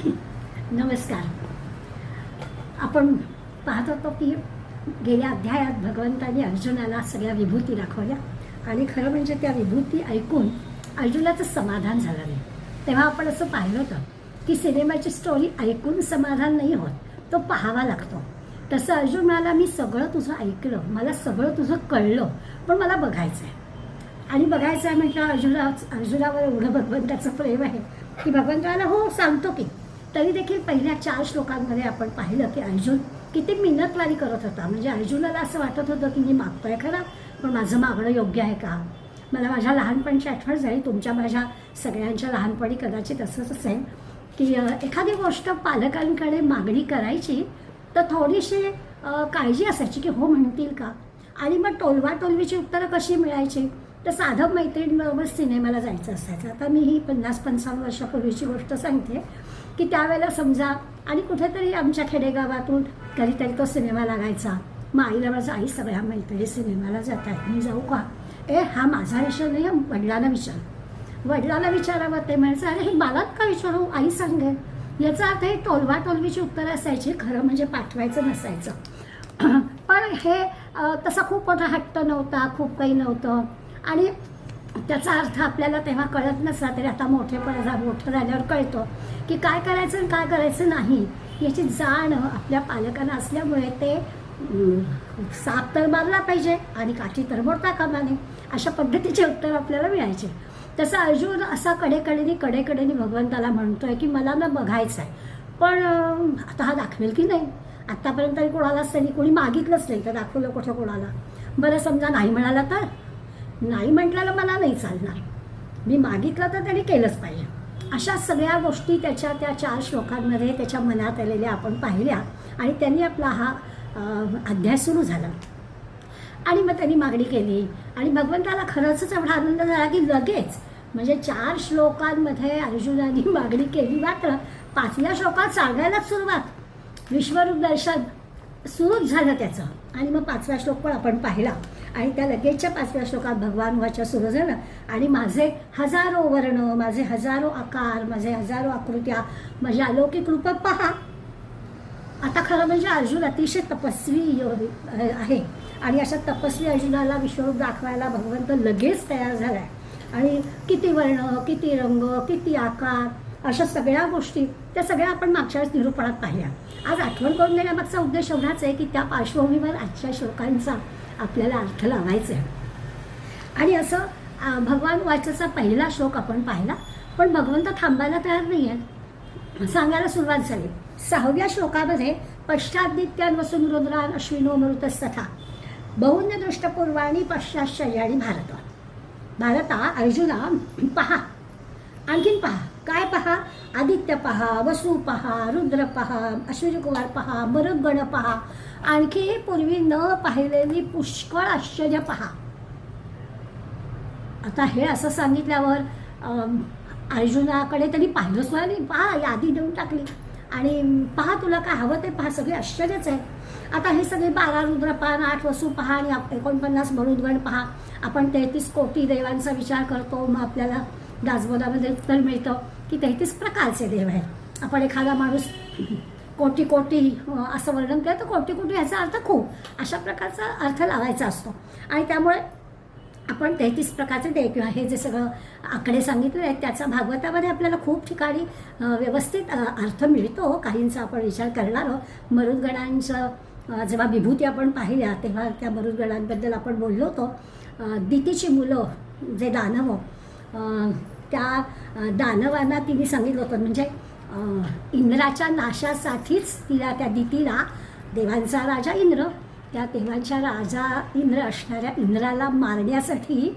नमस्कार. आपण पाहत होतो की गेल्या अध्यायात भगवंतांनी अर्जुनाला सगळ्या विभूती दाखवल्या आणि खरं म्हणजे त्या विभूती ऐकून अर्जुनाचं समाधान झालं नाही. तेव्हा आपण असं पाहिलं होतं की सिनेमाची स्टोरी ऐकून समाधान नाही होत, तो पाहावा लागतो. तसं अर्जुन म्हणाला, मी सगळं तुझं ऐकलं, मला सगळं तुझं कळलं, पण मला बघायचं आहे. आणि बघायचं आहे म्हटलं अर्जुनावर एवढं भगवंताचं प्रेम आहे की भगवंताला हो सांगतो की. तरी देखील पहिल्या 4 श्लोकांमध्ये आपण पाहिलं की अर्जुन किती मिन्नतवारी करत होता. म्हणजे अर्जुनाला असं वाटत होतं की मी मागतोय खरा, पण माझं मागणं योग्य आहे का. मला माझ्या लहानपणची आठवण झाली, तुमच्या माझ्या सगळ्यांच्या लहानपणी कदाचित असंच असेल की एखादी गोष्ट पालकांकडे मागणी करायची तर थोडीशी काळजी असायची की हो म्हणतील का. आणि मग टोलवाटोलवीची उत्तरं कशी मिळायची, तर साधं मैत्रिणीबरोबर सिनेमाला जायचं असायचं. आता मी ही 50-55 वर्षापूर्वीची गोष्ट सांगते की त्यावेळेला समजा आणि कुठेतरी आमच्या खेडेगावातून कधीतरी तो सिनेमा लागायचा. मग आईला माझं, आई सगळ्या मैत्रिणी सिनेमाला जात आहेत, मी जाऊ का. हा माझा विषय नाही, वडिलांना विचार. वडिलांना विचारावं ते म्हणायचं, अरे हे मलाच का विचारू, आई सांगेल. याचा अर्थ हे टोलवाटोलवीची उत्तरं असायची, खरं म्हणजे पाठवायचं नसायचं. पण हे तसा खूप मोठा हट्ट नव्हता, खूप काही नव्हतं. आणि त्याचा अर्थ आपल्याला तेव्हा कळत नसला तरी आता मोठं झाल्यावर कळतो की काय करायचं आणि काय करायचं नाही याची जाण आपल्या पालकांना असल्यामुळे ते साप तर मारला पाहिजे आणि काठी तर मोडता कामा नये, अशा पद्धतीचे उत्तर आपल्याला मिळायचे. तसं अर्जुन असा कडेकडेने भगवंताला म्हणतोय की मला ना बघायचं आहे, पण आता हा दाखवेल की नाही. आत्तापर्यंत तरी कोणालाच त्यांनी कोणी मागितलंच नाही तर दाखवलं कुठं कोणाला. बरं समजा नाही म्हणाला तर नाही म्हटल्याला मला नाही चालणार, मी मागितलं तर त्यांनी केलंच पाहिजे. अशा सगळ्या गोष्टी त्याच्या त्या 4 श्लोकांमध्ये त्याच्या मनात आलेल्या आपण पाहिल्या आणि त्यांनी आपला हा अध्याय सुरू झाला. आणि मग त्यांनी मागणी केली आणि भगवंताला खरंच एवढा आनंद झाला की लगेच म्हणजे 4 श्लोकांमध्ये अर्जुनाने मागणी केली, मात्र 5व्या श्लोकात सांगायलाच सुरुवात, विश्वरूप दर्शन सुरूच झालं त्याचं. आणि मग 5वा श्लोक पण आपण पाहिला आणि त्या लगेचच्या 5व्या श्लोकात भगवान वाचा सुरू झालं आणि माझे हजारो वर्ण, माझे हजारो आकार, माझे हजारो आकृत्या, माझी अलौकिक रूप पहा. आता खरं म्हणजे अर्जुन अतिशय तपस्वी आहे आणि अशा तपस्वी अर्जुनाला विश्वरूप दाखवायला भगवंत लगेच तयार झालाय. आणि किती वर्ण, किती रंग, किती आकार, अशा सगळ्या गोष्टी त्या सगळ्या आपण मागच्या वेळेस निरूपणात पाहिल्या. आज आठवण करून देण्यामागचा उद्देश एवढाच आहे की त्या पार्श्वभूमीवर आजच्या श्लोकांचा आपल्याला अर्थ लावायचा आहे. आणि असं भगवान वाचाचा पहिला श्लोक आपण पाहिला, पण भगवंत थांबायला तयार नाही आहे, सांगायला सुरुवात झाली. 6व्या श्लोकामध्ये पश्चादित्यान वसून रुद्रान अश्विनो मरुतस्तथा बहुन्य दृष्टपूर्वाणी पश्चाश्चर्याणी भारता अर्जुना पहा, आणखीन पहा. काय पहा, आदित्य पहा, वसू पहा, रुद्र पहा, अश्विनी कुमार पहा, मरुद्गण पहा, आणखी पूर्वी न पाहिलेली पुष्कळ आश्चर्य पहा. आता हे असं सांगितल्यावर अर्जुनाकडे त्यांनी पाहिलं सुद्धा नाही, पहा यादी देऊन टाकली आणि पहा तुला काय हवं ते पहा, सगळे आश्चर्यच आहे. आता हे सगळे 12 रुद्र पहा, 8 वसू पहा आणि 49 मरुद्गण पहा. आपण 33 कोटी देवांचा विचार करतो, मग आपल्याला दासबोधामध्ये उत्तर मिळतं की 33 प्रकारचे देव आहेत. आपण एखादा माणूस कोटी असं वर्णन केलं तर कोटी ह्याचा अर्थ खूप, अशा प्रकारचा अर्थ लावायचा असतो. आणि त्यामुळे आपण 33 प्रकारचे देव किंवा हे जे सगळं आकडे सांगितले आहेत त्याचा भागवतामध्ये आपल्याला खूप ठिकाणी व्यवस्थित अर्थ मिळतो. काहींचा आपण विचार करणार आहोत. मरुद्गणांचं जेव्हा विभूती आपण पाहिल्या तेव्हा त्या मरुद्गणांबद्दल आपण बोललो होतो. दितीची मुलं जे दानव, त्या दानवांना तिने सांगितलं होतं, म्हणजे इंद्राच्या नाशासाठीच तिला, त्या दितीला देवांचा राजा इंद्र, त्या देवांच्या राजा इंद्र असणाऱ्या इंद्राला मारण्यासाठी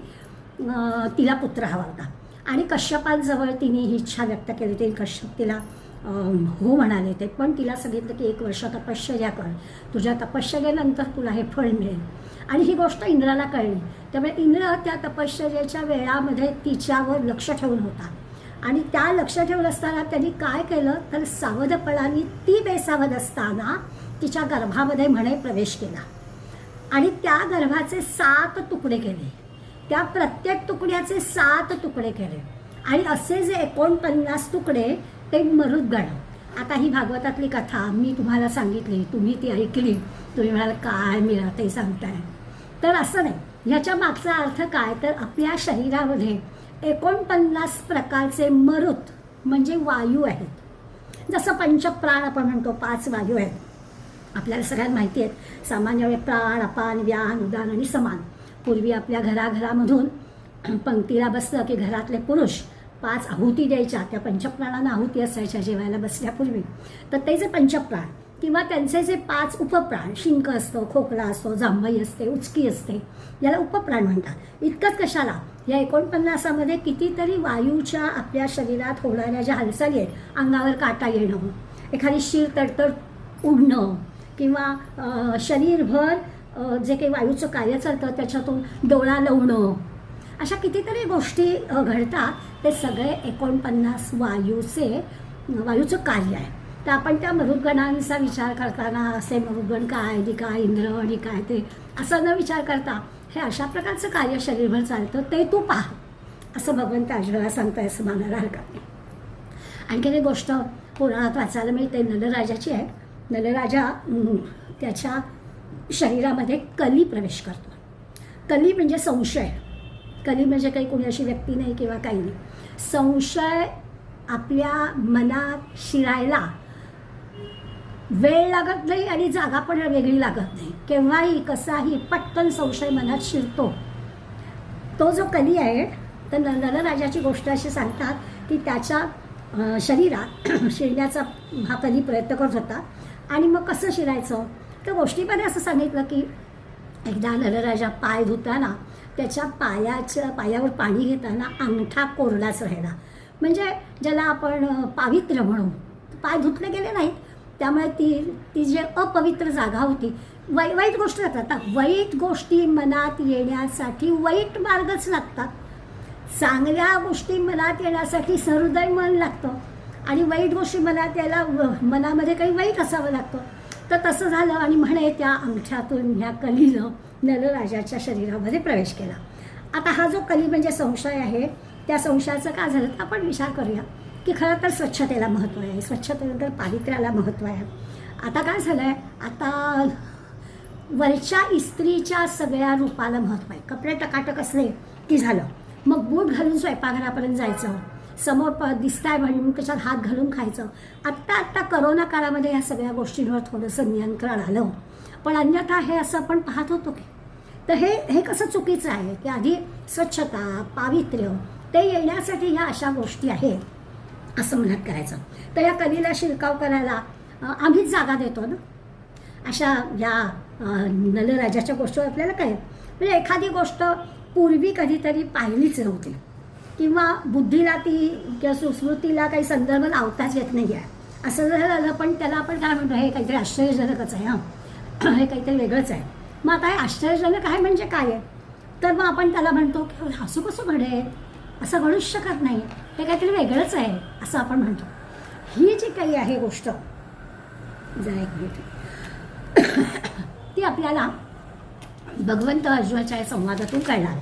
तिला पुत्र हवा होता. आणि कश्यपांजवळ तिने ही इच्छा व्यक्त केली. ते कश्यप तिला हो म्हणाले ते, पण तिला सांगितलं की 1 वर्ष तपश्चर्या कर, तुझ्या तपश्चर्यानंतर तुला हे फळ मिळेल. आणि ही गोष्ट इंद्राला कळली, त्यामुळे इंद्र त्या तपश्चर्याच्या वेळामध्ये तिच्यावर लक्ष ठेवून होता. आणि त्या लक्ष ठेवून असताना त्यांनी काय केलं तर सावधपणाने ती बेसावध असताना तिच्या गर्भामध्ये म्हणे प्रवेश केला आणि त्या गर्भाचे 7 तुकडे केले. त्या प्रत्येक तुकड्याचे 7 तुकडे केले आणि असे जे 49 तुकडे ते मरुद्गण आता ही भागवतातली कथा मी तुम्हाला सांगितली, तुम्ही ती ऐकली, तुम्ही म्हणाल काय मिळा ते सांगताय, तर असं नाही. ह्याच्या मागचा अर्थ काय, तर आपल्या शरीरामध्ये 49 प्रकारचे मरुत म्हणजे वायू आहेत. जसं पंचप्राण आपण म्हणतो, 5 वायू आहेत. आपल्याला सगळ्यांना माहिती आहेत. सामान्य वेळी प्राण, अपान, व्यान, उदान आणि समान. पूर्वी आपल्या घराघरामधून पंक्तीला बसलं की घरातले पुरुष 5 आहुती द्यायच्या. त्या पंचप्राणांना आहुती असायच्या जेवायला बसल्यापूर्वी. तर ते जे पंचप्राण किंवा त्यांचे जे 5 उपप्राण, शिंक असतो, खोकला असतो, जांभई असते, उचकी असते, याला उपप्राण म्हणतात. इतकंच कशाला, या 49मध्ये कितीतरी वायूच्या आपल्या शरीरात होणाऱ्या ज्या हालचाली आहेत, अंगावर काटा येणं, एखादी शीर तडतड उडणं किंवा शरीरभर जे काही वायूचं कार्य चालतं त्याच्यातून डोळा लावणं, अशा कितीतरी गोष्टी घडतात. ते सगळे 49 वायूचं कार्य आहे. तर आपण त्या मरुद्गणांचा विचार करताना असे मरुद्गण काय, काय इंद्र आणि काय ते असं न विचार करता हे अशा प्रकारचं कार्य शरीरभर चालतं, ते तू पहा, असं भगवंत अर्जुनाला सांगताय, असं मानायला हरकत नाही. आणखीन एक गोष्ट पुराणात वाचायला मिळते, नलराजाची आहे. नलराजा त्याच्या शरीरामध्ये कली प्रवेश करतो. कली म्हणजे संशय. कली म्हणजे काही कोणी अशी व्यक्ती नाही किंवा काही नाही. संशय आपल्या मनात शिरायला वेळ लागत नाही आणि जागा पण वेगळी लागत नाही. केव्हाही कसाही पटकन संशय मनात शिरतो. तो जो कली आहे, तर नलराजाची गोष्ट अशी सांगतात की त्याच्या शरीरात शिरण्याचा हा कली प्रयत्न करत होता. आणि मग कसं शिरायचं, तर गोष्टीमध्ये असं सांगितलं की एकदा नलराजा पाय धुताना त्याच्या पायावर पाणी घेताना अंगठा कोरडाच राहिला. म्हणजे ज्याला आपण पावित्र्य म्हणू. पाय धुतले गेले नाहीत, त्यामुळे ती जी अपवित्र जागा होती, वाईट गोष्टी लागतात. वाईट गोष्टी मनात येण्यासाठी वाईट मार्गच लागतात. चांगल्या गोष्टी मनात येण्यासाठी सहृदय मन लागतं आणि वाईट गोष्टी मनात यायला मनामध्ये काही वाईट असावं लागतं. तर तसं झालं आणि म्हणे त्या अंगठ्यातून ह्या कलीनं नलराजाच्या शरीरामध्ये प्रवेश केला. आता हा जो कली म्हणजे संशय आहे, त्या संशयाचं काय झालं तर आपण विचार करूया की खरं तर स्वच्छतेला महत्त्व आहे, स्वच्छतेनंतर पावित्र्याला महत्त्व आहे. आता काय झालं आहे, आता वरच्या इस्त्रीच्या सगळ्या रूपाला महत्त्व आहे. कपडे टकाटक असले की झालं, मग बूट घालून स्वयंपाकघरापर्यंत जायचं, समोर दिसताय म्हणून त्याच्यात हात घालून खायचं. आत्ता करोना काळामध्ये या सगळ्या गोष्टींवर थोडंसं नियंत्रण आलं, पण अन्यथा हे असं आपण पाहत होतो की. तर हे कसं चुकीचं आहे की आधी स्वच्छता, पावित्र्य ते येण्यासाठी ह्या अशा गोष्टी आहेत असं म्हणत करायचं. तर या कलीला शिरकाव करायला आम्हीच जागा देतो ना. अशा या नलराजाच्या गोष्टी आपल्याला काय, म्हणजे एखादी गोष्ट पूर्वी कधीतरी पाहिलीच नव्हती किंवा बुद्धीला ती किंवा सुस्मृतीला काही संदर्भ लावताच येत नाही आहे, असं जर झालं. पण त्याला आपण काय म्हणतो, हे काहीतरी आश्चर्यजनकच आहे, हे काहीतरी वेगळंच आहे. मग आता हे आश्चर्यजनक आहे म्हणजे काय आहे, तर मग आपण त्याला म्हणतो की असं कसं घडेल, असं घडूच शकत नाही, हे काहीतरी वेगळंच आहे असं आपण म्हणतो. ही जी काही आहे गोष्ट, जरा एक मिनिट, ती आपल्याला भगवंत अर्जुनाच्या संवादातून कळणार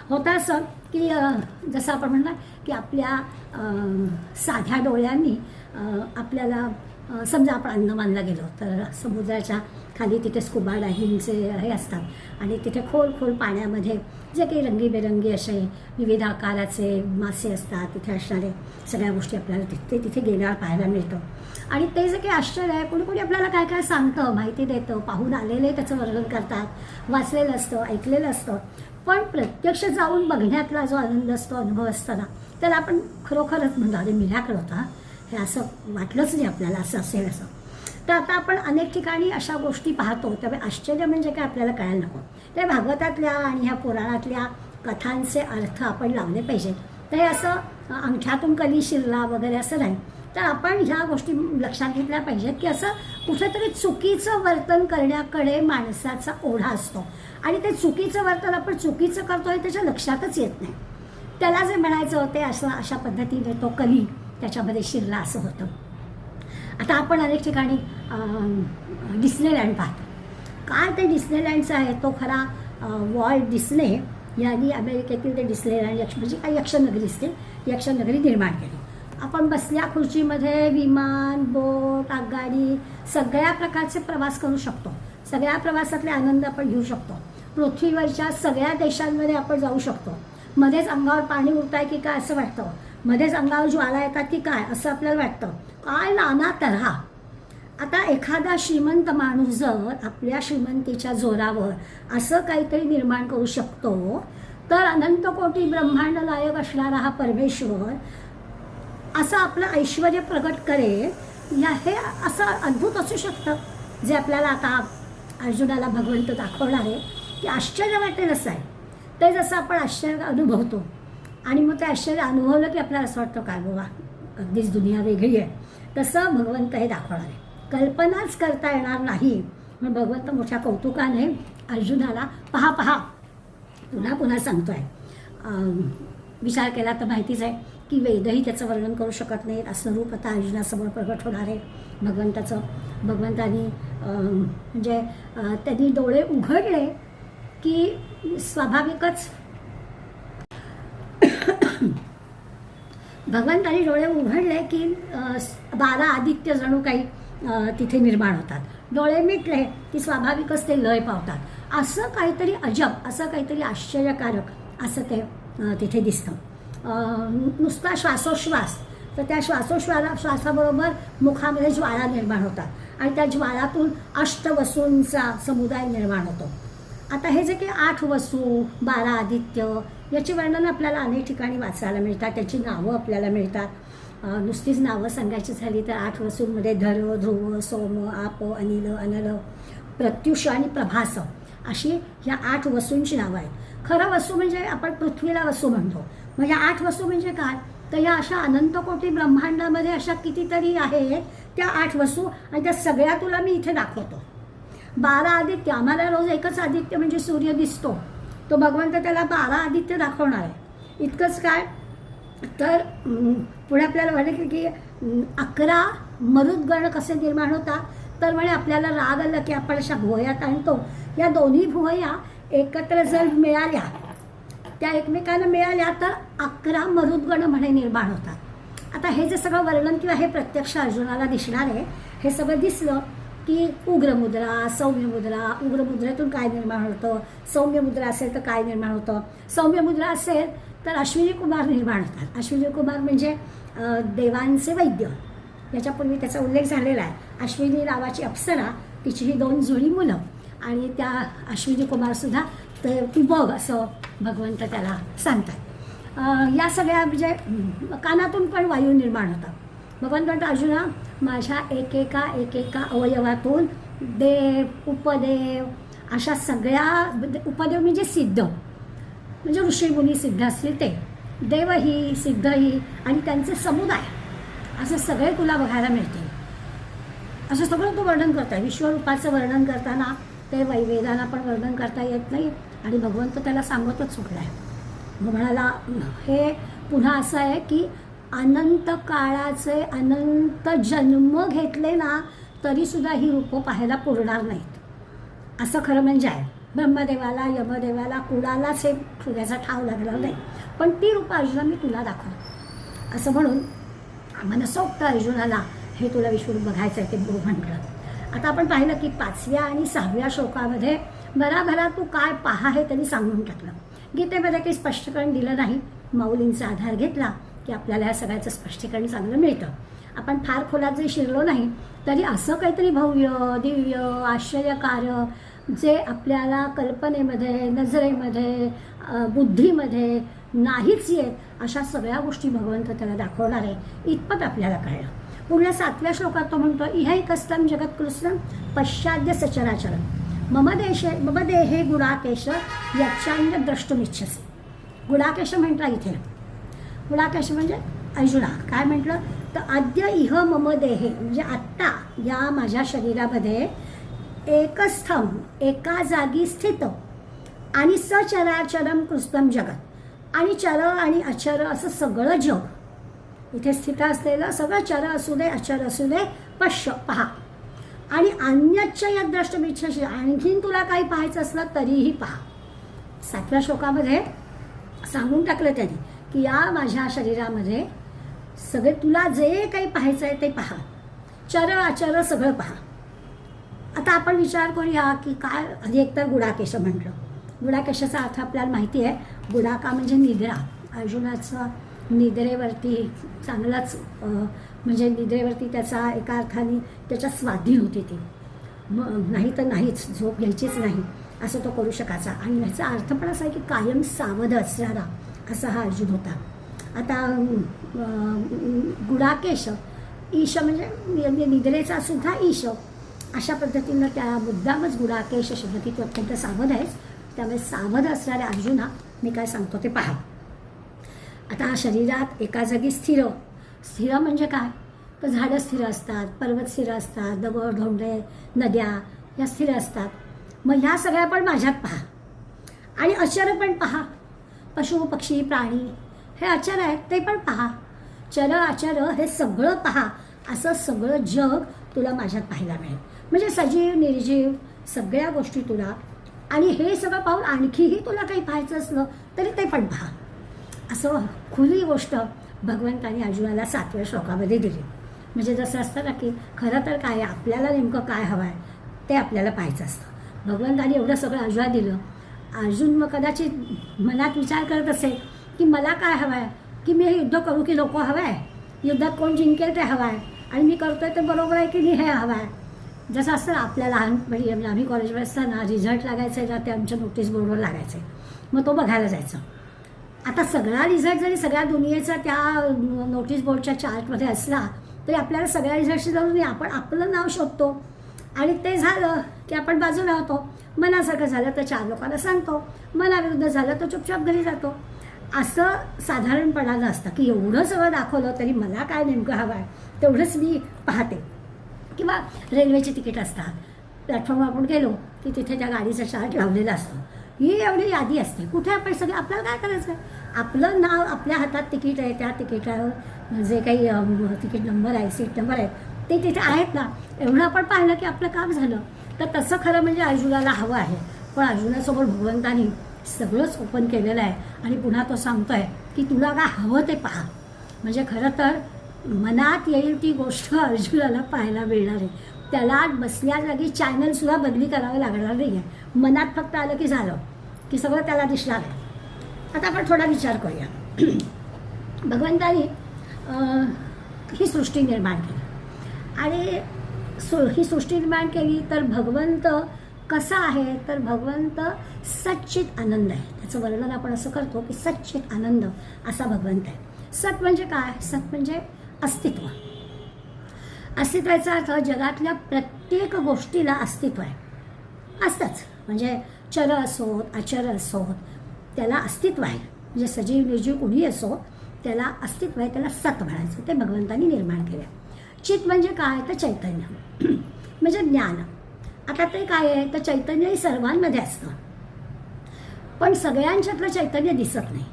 होतं. असं की जसं आपण म्हणणार की आपल्या साध्या डोळ्यांनी आपल्याला समजा आपण अंदमानला गेलो तर समुद्राच्या खाली तिथे स्कुबा डायव्हिंगचे हे असतात आणि तिथे खोल खोल पाण्यामध्ये जे काही रंगीबेरंगी असे विविध आकाराचे मासे असतात, तिथे असणारे सगळ्या गोष्टी आपल्याला तिथे गेल्यावर पाहायला मिळतं. आणि ते जे काही आश्चर्य आहे, कोणी कोणी आपल्याला काय काय सांगतं, माहिती देतं, पाहून आलेले त्याचं वर्णन करतात, वाचलेलं असतं, ऐकलेलं असतं. पण प्रत्यक्ष जाऊन बघण्यातला जो आनंद असतो, अनुभव असतो ना, त्याला आपण खरोखरच म्हणतो अरे मिराकल होता, हे असं वाटलंच नाही आपल्याला असं असेल असं. तर आता आपण अनेक ठिकाणी अशा गोष्टी पाहतो, त्यामुळे आश्चर्य म्हणजे काय आपल्याला कळायला नको. त्या भागवतातल्या आणि ह्या पुराणातल्या कथांचे अर्थ आपण लावले पाहिजेत. तर हे असं अंगठ्यातून कली शिरला वगैरे असं नाही. तर आपण ह्या गोष्टी लक्षात घेतल्या पाहिजेत की असं कुठेतरी चुकीचं वर्तन करण्याकडे माणसाचा ओढा असतो आणि ते चुकीचं वर्तन आपण चुकीचं करतोय त्याच्या लक्षातच येत नाही. त्याला जे म्हणायचं ते असं अशा पद्धतीने तो कली त्याच्यामध्ये शिरला असं होतं. आता आपण अनेक ठिकाणी डिस्नेलँड पाहतो. काय ते डिस्नेलँडचं आहे, तो खरा वॉल्ट डिस्ने यांनी अमेरिकेतील ते डिस्नेलँड म्हणजे काही यक्षनगरी असते, यक्षनगरी निर्माण केली. आपण बसल्या खुर्चीमध्ये विमान, बोट, बोट आगगाडी सगळ्या प्रकारचे प्रवास करू शकतो. सगळ्या प्रवासातले आनंद आपण घेऊ शकतो. पृथ्वीवरच्या सगळ्या देशांमध्ये आपण जाऊ शकतो. मध्येच अंगावर पाणी उरताय की काय असं वाटतं, मध्येच अंगावर ज्वाला येतात की काय असं आपल्याला वाटतं. काय नाना तऱ्हा. आता एखादा श्रीमंत माणूस जर आपल्या श्रीमंतीच्या जोरावर असं काहीतरी निर्माण करू शकतो, तर अनंत कोटी ब्रह्मांड नायक असणारा हा परमेश्वर असं आपलं ऐश्वर्य प्रगट करेल, हे असं अद्भुत असू शकतं जे आपल्याला आता अर्जुनाला भगवंत दाखवणार आहे की आश्चर्य वाटेल असं आहे. ते जसं आपण आश्चर्य अनुभवतो आणि मग ते आश्चर्य अनुभवलं की आपल्याला असं वाटतं काय बाबा अगदीच दुनिया वेगळी आहे, तसं भगवंत हे दाखवणार आहे. कल्पनाच करता येणार नाही. मग भगवंत मोठ्या कौतुकाने अर्जुनाला पहा पहा पुन्हा पुन्हा सांगतोय. विचार केला तर माहितीच आहे की वेदही त्याचं वर्णन करू शकत नाहीत. असं रूप आता अर्जुनासमोर प्रगट होणार आहे भगवंताचं. भगवंतानी म्हणजे त्यांनी डोळे उघडले की स्वाभाविकच भगवंतानी डोळे उघडले की 12 आदित्य जणू काही तिथे निर्माण होतात. डोळे मिटले की स्वाभाविकच ते लय पावतात. असं काहीतरी अजब, असं काहीतरी आश्चर्यकारक असं ते तिथे दिसतं. नुसता श्वासोश्वास, तर त्या श्वासाबरोबर मुखामध्ये ज्वाळा निर्माण होतात आणि त्या ज्वाळातून अष्टवसूंचा समुदाय निर्माण होतो. आता हे जे काही 8 वसू 12 आदित्य याची वर्णनं आपल्याला अनेक ठिकाणी वाचायला मिळतात. त्याची नावं आपल्याला मिळतात. नुसतीच नावं सांगायची झाली तर 8 वसूंमध्ये धर, ध्रुव, सोम, आप, अनिल, अनल, प्रत्युष आणि प्रभास अशी ह्या 8 वसूंची नावं आहेत. खरं वसू म्हणजे आपण पृथ्वीला वसू म्हणतो. मग ह्या 8 वसू म्हणजे काय, तर ह्या अशा अनंत कोटी ब्रह्मांडामध्ये अशा कितीतरी आहेत त्या 8 वसू, आणि त्या सगळ्या तुला मी इथे दाखवतो. 12 आदित्य, आम्हाला रोज एकच आदित्य म्हणजे सूर्य दिसतो, तो भगवंत त्याला 12 आदित्य दाखवणार आहे. इतकंच काय तर पुढे आपल्याला वाटेल की 11 मरुद्गण कसे निर्माण होतात, तर म्हणे आपल्याला राग आला की आपण अशा भुवयात आणतो. या दोन्ही भुवया एकत्र जर मिळाल्या, त्या एकमेकांना मिळाल्या तर 11 मरुद्गण म्हणे निर्माण होतात. आता हे जे सगळं वर्णन किंवा हे प्रत्यक्ष अर्जुनाला दिसणार आहे, हे सगळं दिसलं की उग्रमुद्रा, सौम्यमुद्रा, उग्रमुद्रेतून काय निर्माण होतं, सौम्यमुद्रा असेल तर काय निर्माण होतं, सौम्यमुद्रा असेल तर अश्विनी कुमार निर्माण होतात. अश्विनी कुमार म्हणजे देवांचे वैद्य. याच्यापूर्वी त्याचा उल्लेख झालेला आहे. अश्विनी नावाची अप्सरा, तिची 2 जोडी मुलं, आणि त्या अश्विनी कुमारसुद्धा तर तू बघ असं भगवंत त्याला सांगतात. या सगळ्या म्हणजे कानातून पण वायू निर्माण होतात. भगवंत म्हणतात अर्जुना, माझ्या एकेका अवयवातून देव, उपदेव अशा सगळ्या, उपदेव म्हणजे सिद्ध, म्हणजे ऋषीमुनी सिद्ध असतील ते, देवही सिद्धही आणि त्यांचे समुदाय, असे सगळे तुला बघायला मिळतील. असं सगळं तू वर्णन करताय. विश्वरूपाचं वर्णन करताना ते वेदांना पण वर्णन करता येत नाही, आणि भगवंत त्याला सांगतच सुटला आहे. मग म्हणाला हे पुन्हा असं आहे की अनंत काळाचे अनंत जन्म घेतले ना तरीसुद्धा ही रूपं पाहायला पुरणार नाहीत, असं खरं म्हणजे आहे. ब्रह्मदेवाला, यमदेवाला, कुणालाच हे ठेवण्याचा ठाव लागला नाही, पण ती रूपं अर्जुना मी तुला दाखवतो असं म्हणून मनसोक्त अर्जुनाला हे तुला विश्वरूप बघायचं आहे ते म्हटलं. आता आपण पाहिलं की 5व्या आणि 6व्या श्लोकामध्ये भराभरा तू काय पहा हे त्यांनी सांगून टाकलं. गीतेमध्ये काही स्पष्टीकरण दिलं नाही. माऊलींचा आधार घेतला की आपल्याला या सगळ्याचं स्पष्टीकरण चांगलं मिळतं. आपण फार खोलात जरी शिरलो नाही तरी असं काहीतरी भव्य, दिव्य, आश्चर्यकारक जे आपल्याला कल्पनेमध्ये, नजरेमध्ये, बुद्धीमध्ये नाहीच येत अशा सगळ्या गोष्टी भगवंत त्याला दाखवणार आहे, इतपत आपल्याला कळलं. पुढल्या 7व्या श्लोकात तो म्हणतो इहैकस्थं जगत्कृत्स्नं पश्चाद्य सचराचरं मम देहे गुडाकेश यच्चान्य द्रष्टुमिच्छसि. गुडाकेश म्हटला इथे. गुडाकेश म्हणजे अर्जुना काय म्हटलं तर अद्य इह मम देहे म्हणजे आत्ता या माझ्या शरीरामध्ये एकस्थम एका जागी स्थित आणि सचराचरम कृत्स्नं जगत, आणि चर आणि अचर असं सगळं जग इथे स्थित असलेलं सगळं चर असू दे अचर असू दे पश्य पहा, आणि अन्यच्च यद् द्रष्टुमिच्छसि आणखीन तुला काही पाहायचं असलं तरीही पहा. 7व्या श्लोकामध्ये सांगून टाकलं त्यांनी की या माझ्या शरीरामध्ये सगळे तुला जे काही पाहायचं आहे ते पहा. चर अचर सगळं पहा. आता आपण विचार करूया की काय. आधी एकतर गुडाकेश म्हटलं. गुडाकेशाचा अर्थ आपल्याला माहिती आहे. गुडाका म्हणजे निद्रा. अर्जुनाचा निद्रेवरती चांगलाच म्हणजे निद्रेवरती त्याचा एका अर्थाने त्याच्या स्वाधीन होती ती. नाही तर नाहीच, झोप घ्यायचीच नाही असं तो करू शकायचा. आणि ह्याचा अर्थ पण असा आहे की कायम सावध असणारा असा हा अर्जुन होता. आता गुडाकेश ईश म्हणजे निद्रेचा सुद्धा ईश अशा पद्धतीनं त्या मुद्दामच गुडाकेश शब्द की तो अत्यंत सावध आहेच. त्यामुळे सावध असणाऱ्या अर्जुना मी काय सांगतो ते पहा. आता शरीरात एका जागी स्थिर. स्थिर म्हणजे काय तर झाडं स्थिर असतात, पर्वत स्थिर असतात, दगड धोंडे नद्या या स्थिर असतात. मग ह्या सगळ्या पण माझ्यात पहा. आणि अचर पण पहा. पशु पक्षी प्राणी हे अचर आहेत ते पण पहा. चर अचर हे सगळं पहा. असं सगळं जग तुला माझ्यात पाहायला मिळेल. म्हणजे सजीव निर्जीव सगळ्या गोष्टी तुला. आणि हे सगळं पाहून आणखीही तुला काही पाहायचं असलं तरी ते पण पहा. असं खुली गोष्ट भगवंतांनी अर्जुनाला 7व्या श्लोकामध्ये दिली. म्हणजे जसं असतं ना की खरं तर काय आपल्याला नेमकं काय हवं आहे ते आपल्याला पाहायचं असतं. भगवंतांनी एवढं सगळं अर्जुनाला दिलं. अर्जुन मग कदाचित मनात विचार करत असेल की मला काय हवं आहे, की मी हे युद्ध करू की नको हवं आहे, युद्धात कोण जिंकेल ते हवं आहे, आणि मी करतोय ते बरोबर आहे की नाही हे हवं आहे. जसं असतं आपल्या लहानपणी आम्ही कॉलेजमध्ये असताना रिझल्ट लागायचे ना ते आमच्या नोटीस बोर्डवर लागायचे. मग तो बघायला जायचं. आता सगळा रिझल्ट जरी सगळ्या दुनियेचा त्या नोटीस बोर्डच्या चार्टमध्ये असला तरी आपल्याला सगळ्या रिझल्टशी जाऊन आपण आपलं नाव शोधतो. आणि ते झालं की आपण बाजूला होतो. मनासारखं झालं तर 4 लोकांना सांगतो, मनाविरुद्ध झालं तर चुपचाप घरी जातो. असं साधारणपणानं असतं की एवढं सगळं दाखवलं तरी मला काय नेमकं हवं आहे तेवढंच मी पाहते. किंवा रेल्वेचे तिकीट असतात. प्लॅटफॉर्मवर आपण गेलो की तिथे त्या गाडीचा चार्ट लावलेला असतो. ही एवढी यादी असते. कुठे आपण सगळे आपल्याला काय करायचं आहे, आपलं नाव आपल्या हातात तिकीट आहे, त्या तिकीटावर जे काही तिकीट नंबर आहे, सीट नंबर आहे ते तिथे आहेत ना, एवढं आपण पाहिलं की आपलं काम झालं. तर तसं खरं म्हणजे अर्जुनाला हवं आहे. पण अर्जुनासमोर भगवंतानी सगळंच ओपन केलेलं आहे. आणि पुन्हा तो सांगतोय की तुला काय हवं ते पहा. म्हणजे खरं तर मनात येईल ती गोष्ट अर्जुनाला पाहायला मिळणार आहे. त्याला बसल्या जागी चॅनलसुद्धा बदली करावं लागणार नाही आहे. मनात फक्त आलं की झालं की सगळं त्याला दिसणार आहे. आता आपण थोडा विचार करूया. भगवंतानी ही सृष्टी निर्माण केली. आणि ही सृष्टी निर्माण केली तर भगवंत कसा आहे तर भगवंत सच्चित आनंद आहे. त्याचं वर्णन आपण असं करतो की सच्चित आनंद असा भगवंत आहे. सत म्हणजे काय, सत म्हणजे अस्तित्व. अस्तित्वाचा अर्थ जगातल्या प्रत्येक गोष्टीला अस्तित्व आहे. असतंच. म्हणजे चर असोत अचर असोत त्याला अस्तित्व आहे. म्हणजे सजीव निर्जीव कुणीही असो त्याला अस्तित्व आहे. त्याला सत म्हणायचं. ते भगवंतांनी निर्माण केलं. चित म्हणजे काय तर चैतन्य म्हणजे ज्ञान. आता ते काय आहे तर चैतन्यही सर्वांमध्ये असतं. पण सगळ्यांच्यातलं चैतन्य दिसत नाही.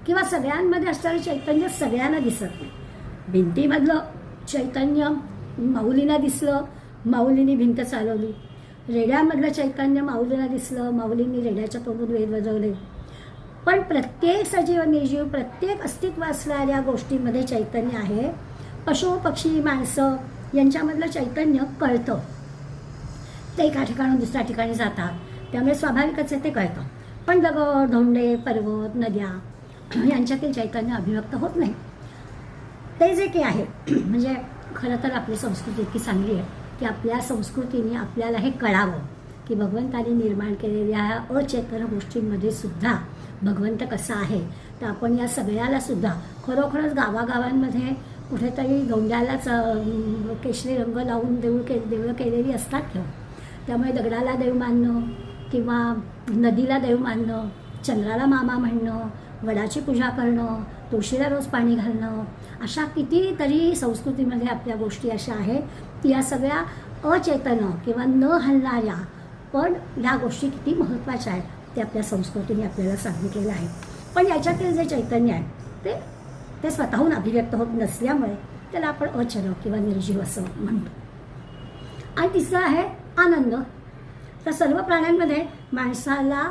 किंवा सगळ्यांमध्ये असणारं चैतन्य सगळ्यांना दिसत नाही. भिंतीमधलं चैतन्य माऊलींना दिसलं, माऊलींनी भिंत चालवली. रेड्यामधलं चैतन्य माऊलींना दिसलं, माऊलींनी रेड्याच्या तोंडून वेद वाजवले. पण प्रत्येक सजीव निर्जीव प्रत्येक अस्तित्व असणाऱ्या गोष्टीमध्ये चैतन्य आहे. पशु पक्षी माणसं यांच्यामधलं चैतन्य कळतं. ते एका ठिकाणून दुसऱ्या ठिकाणी जातात त्यामुळे स्वाभाविकच आहे ते कळतं. पण दगड धोंडे पर्वत नद्या यांच्यातील चैतन्य अभिव्यक्त होत नाही. ते जे काही आहे म्हणजे खरं तर आपली संस्कृती इतकी चांगली आहे की आपल्या संस्कृतीने आपल्याला हे कळावं की भगवंताने निर्माण केलेल्या अचेतन गोष्टींमध्ये सुद्धा भगवंत कसा आहे. तर आपण या सगळ्याला सुद्धा खरोखरच गावागावांमध्ये कुठेतरी धोंड्यालाच केशरी रंग लावून देवळं केलेली असतात ठेव. त्यामुळे दगडाला देव मानणं किंवा नदीला देव मानणं, चंद्राला मामा म्हणणं, वडाची पूजा करणं, तुळशीला रोज पाणी घालणं, अशा कितीतरी संस्कृतीमध्ये आपल्या गोष्टी अशा आहेत की या सगळ्या अचेतन किंवा न हलणाऱ्या पण ह्या गोष्टी किती महत्त्वाच्या आहेत ते आपल्या संस्कृतीने आपल्याला सांगितलेलं आहे. पण याच्यातील जे चैतन्य आहे ते स्वतःहून अभिव्यक्त होत नसल्यामुळे त्याला आपण अचर किंवा निर्जीव असं म्हणतो. आणि तिसरं आहे आनंद. तर सर्व प्राण्यांमध्ये माणसाला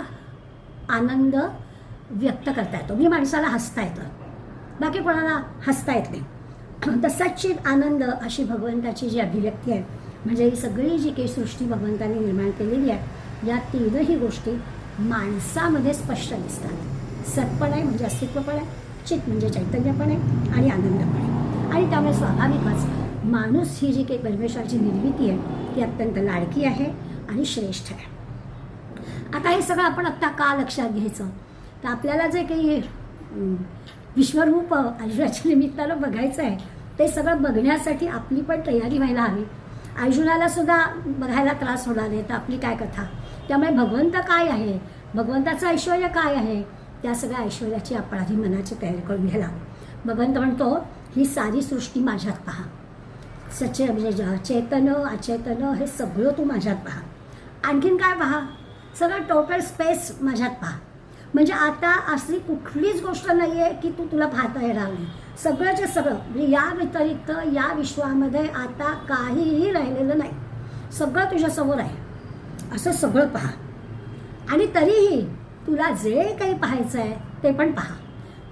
आनंद व्यक्त करता येतो. म्हणजे माणसाला हसता येतं, बाकी कोणाला हसता येत नाही. तर सच्चित आनंद अशी भगवंताची जी अभिव्यक्ती आहे, म्हणजे ही सगळी जी काही सृष्टी भगवंताने निर्माण केलेली आहे, या तीनही गोष्टी माणसामध्ये स्पष्ट दिसतात. सत्पण आहे म्हणजे अस्तित्वपण आहे, चित म्हणजे चैतन्यपण आहे आणि आनंदपण आहे. आणि त्यामुळे स्वाभाविकच माणूस ही जी काही परमेश्वराची निर्मिती आहे ती अत्यंत लाडकी आहे आणि श्रेष्ठ आहे. आता हे सगळं आपण आत्ता का लक्षात घ्यायचं, तर आपल्याला जे काही विश्वरूप अर्जुनाच्या निमित्तानं बघायचं आहे ते सगळं बघण्यासाठी आपली पण तयारी व्हायला हवी. अर्जुनाला सुद्धा बघायला त्रास होणार आहे, तर आपली काय कथा. त्यामुळे भगवंत काय आहे, भगवंताचं ऐश्वर काय आहे, त्या सगळ्या ऐश्वर्याची आपण आधी मनाची तयारी करून घ्यायला हवी. भगवंत म्हणतो ही सारी सृष्टी माझ्यात पहा, म्हणजे चेतन अचेतन हे सगळं तू माझ्यात पहा. आणखीन काय पहा, सगळं टोटल स्पेस माझ्यात पहा. म्हणजे आता अशी कुठलीच गोष्ट नाही आहे की तुला पाहता येणार नाही. सगळंच्या सगळं म्हणजे या व्यतिरिक्त या विश्वामध्ये आता काहीही राहिलेलं नाही, सगळं तुझ्यासमोर आहे. असं सगळं पहा. आणि तरीही तुला जे काही पाहायचं आहे ते पण पहा.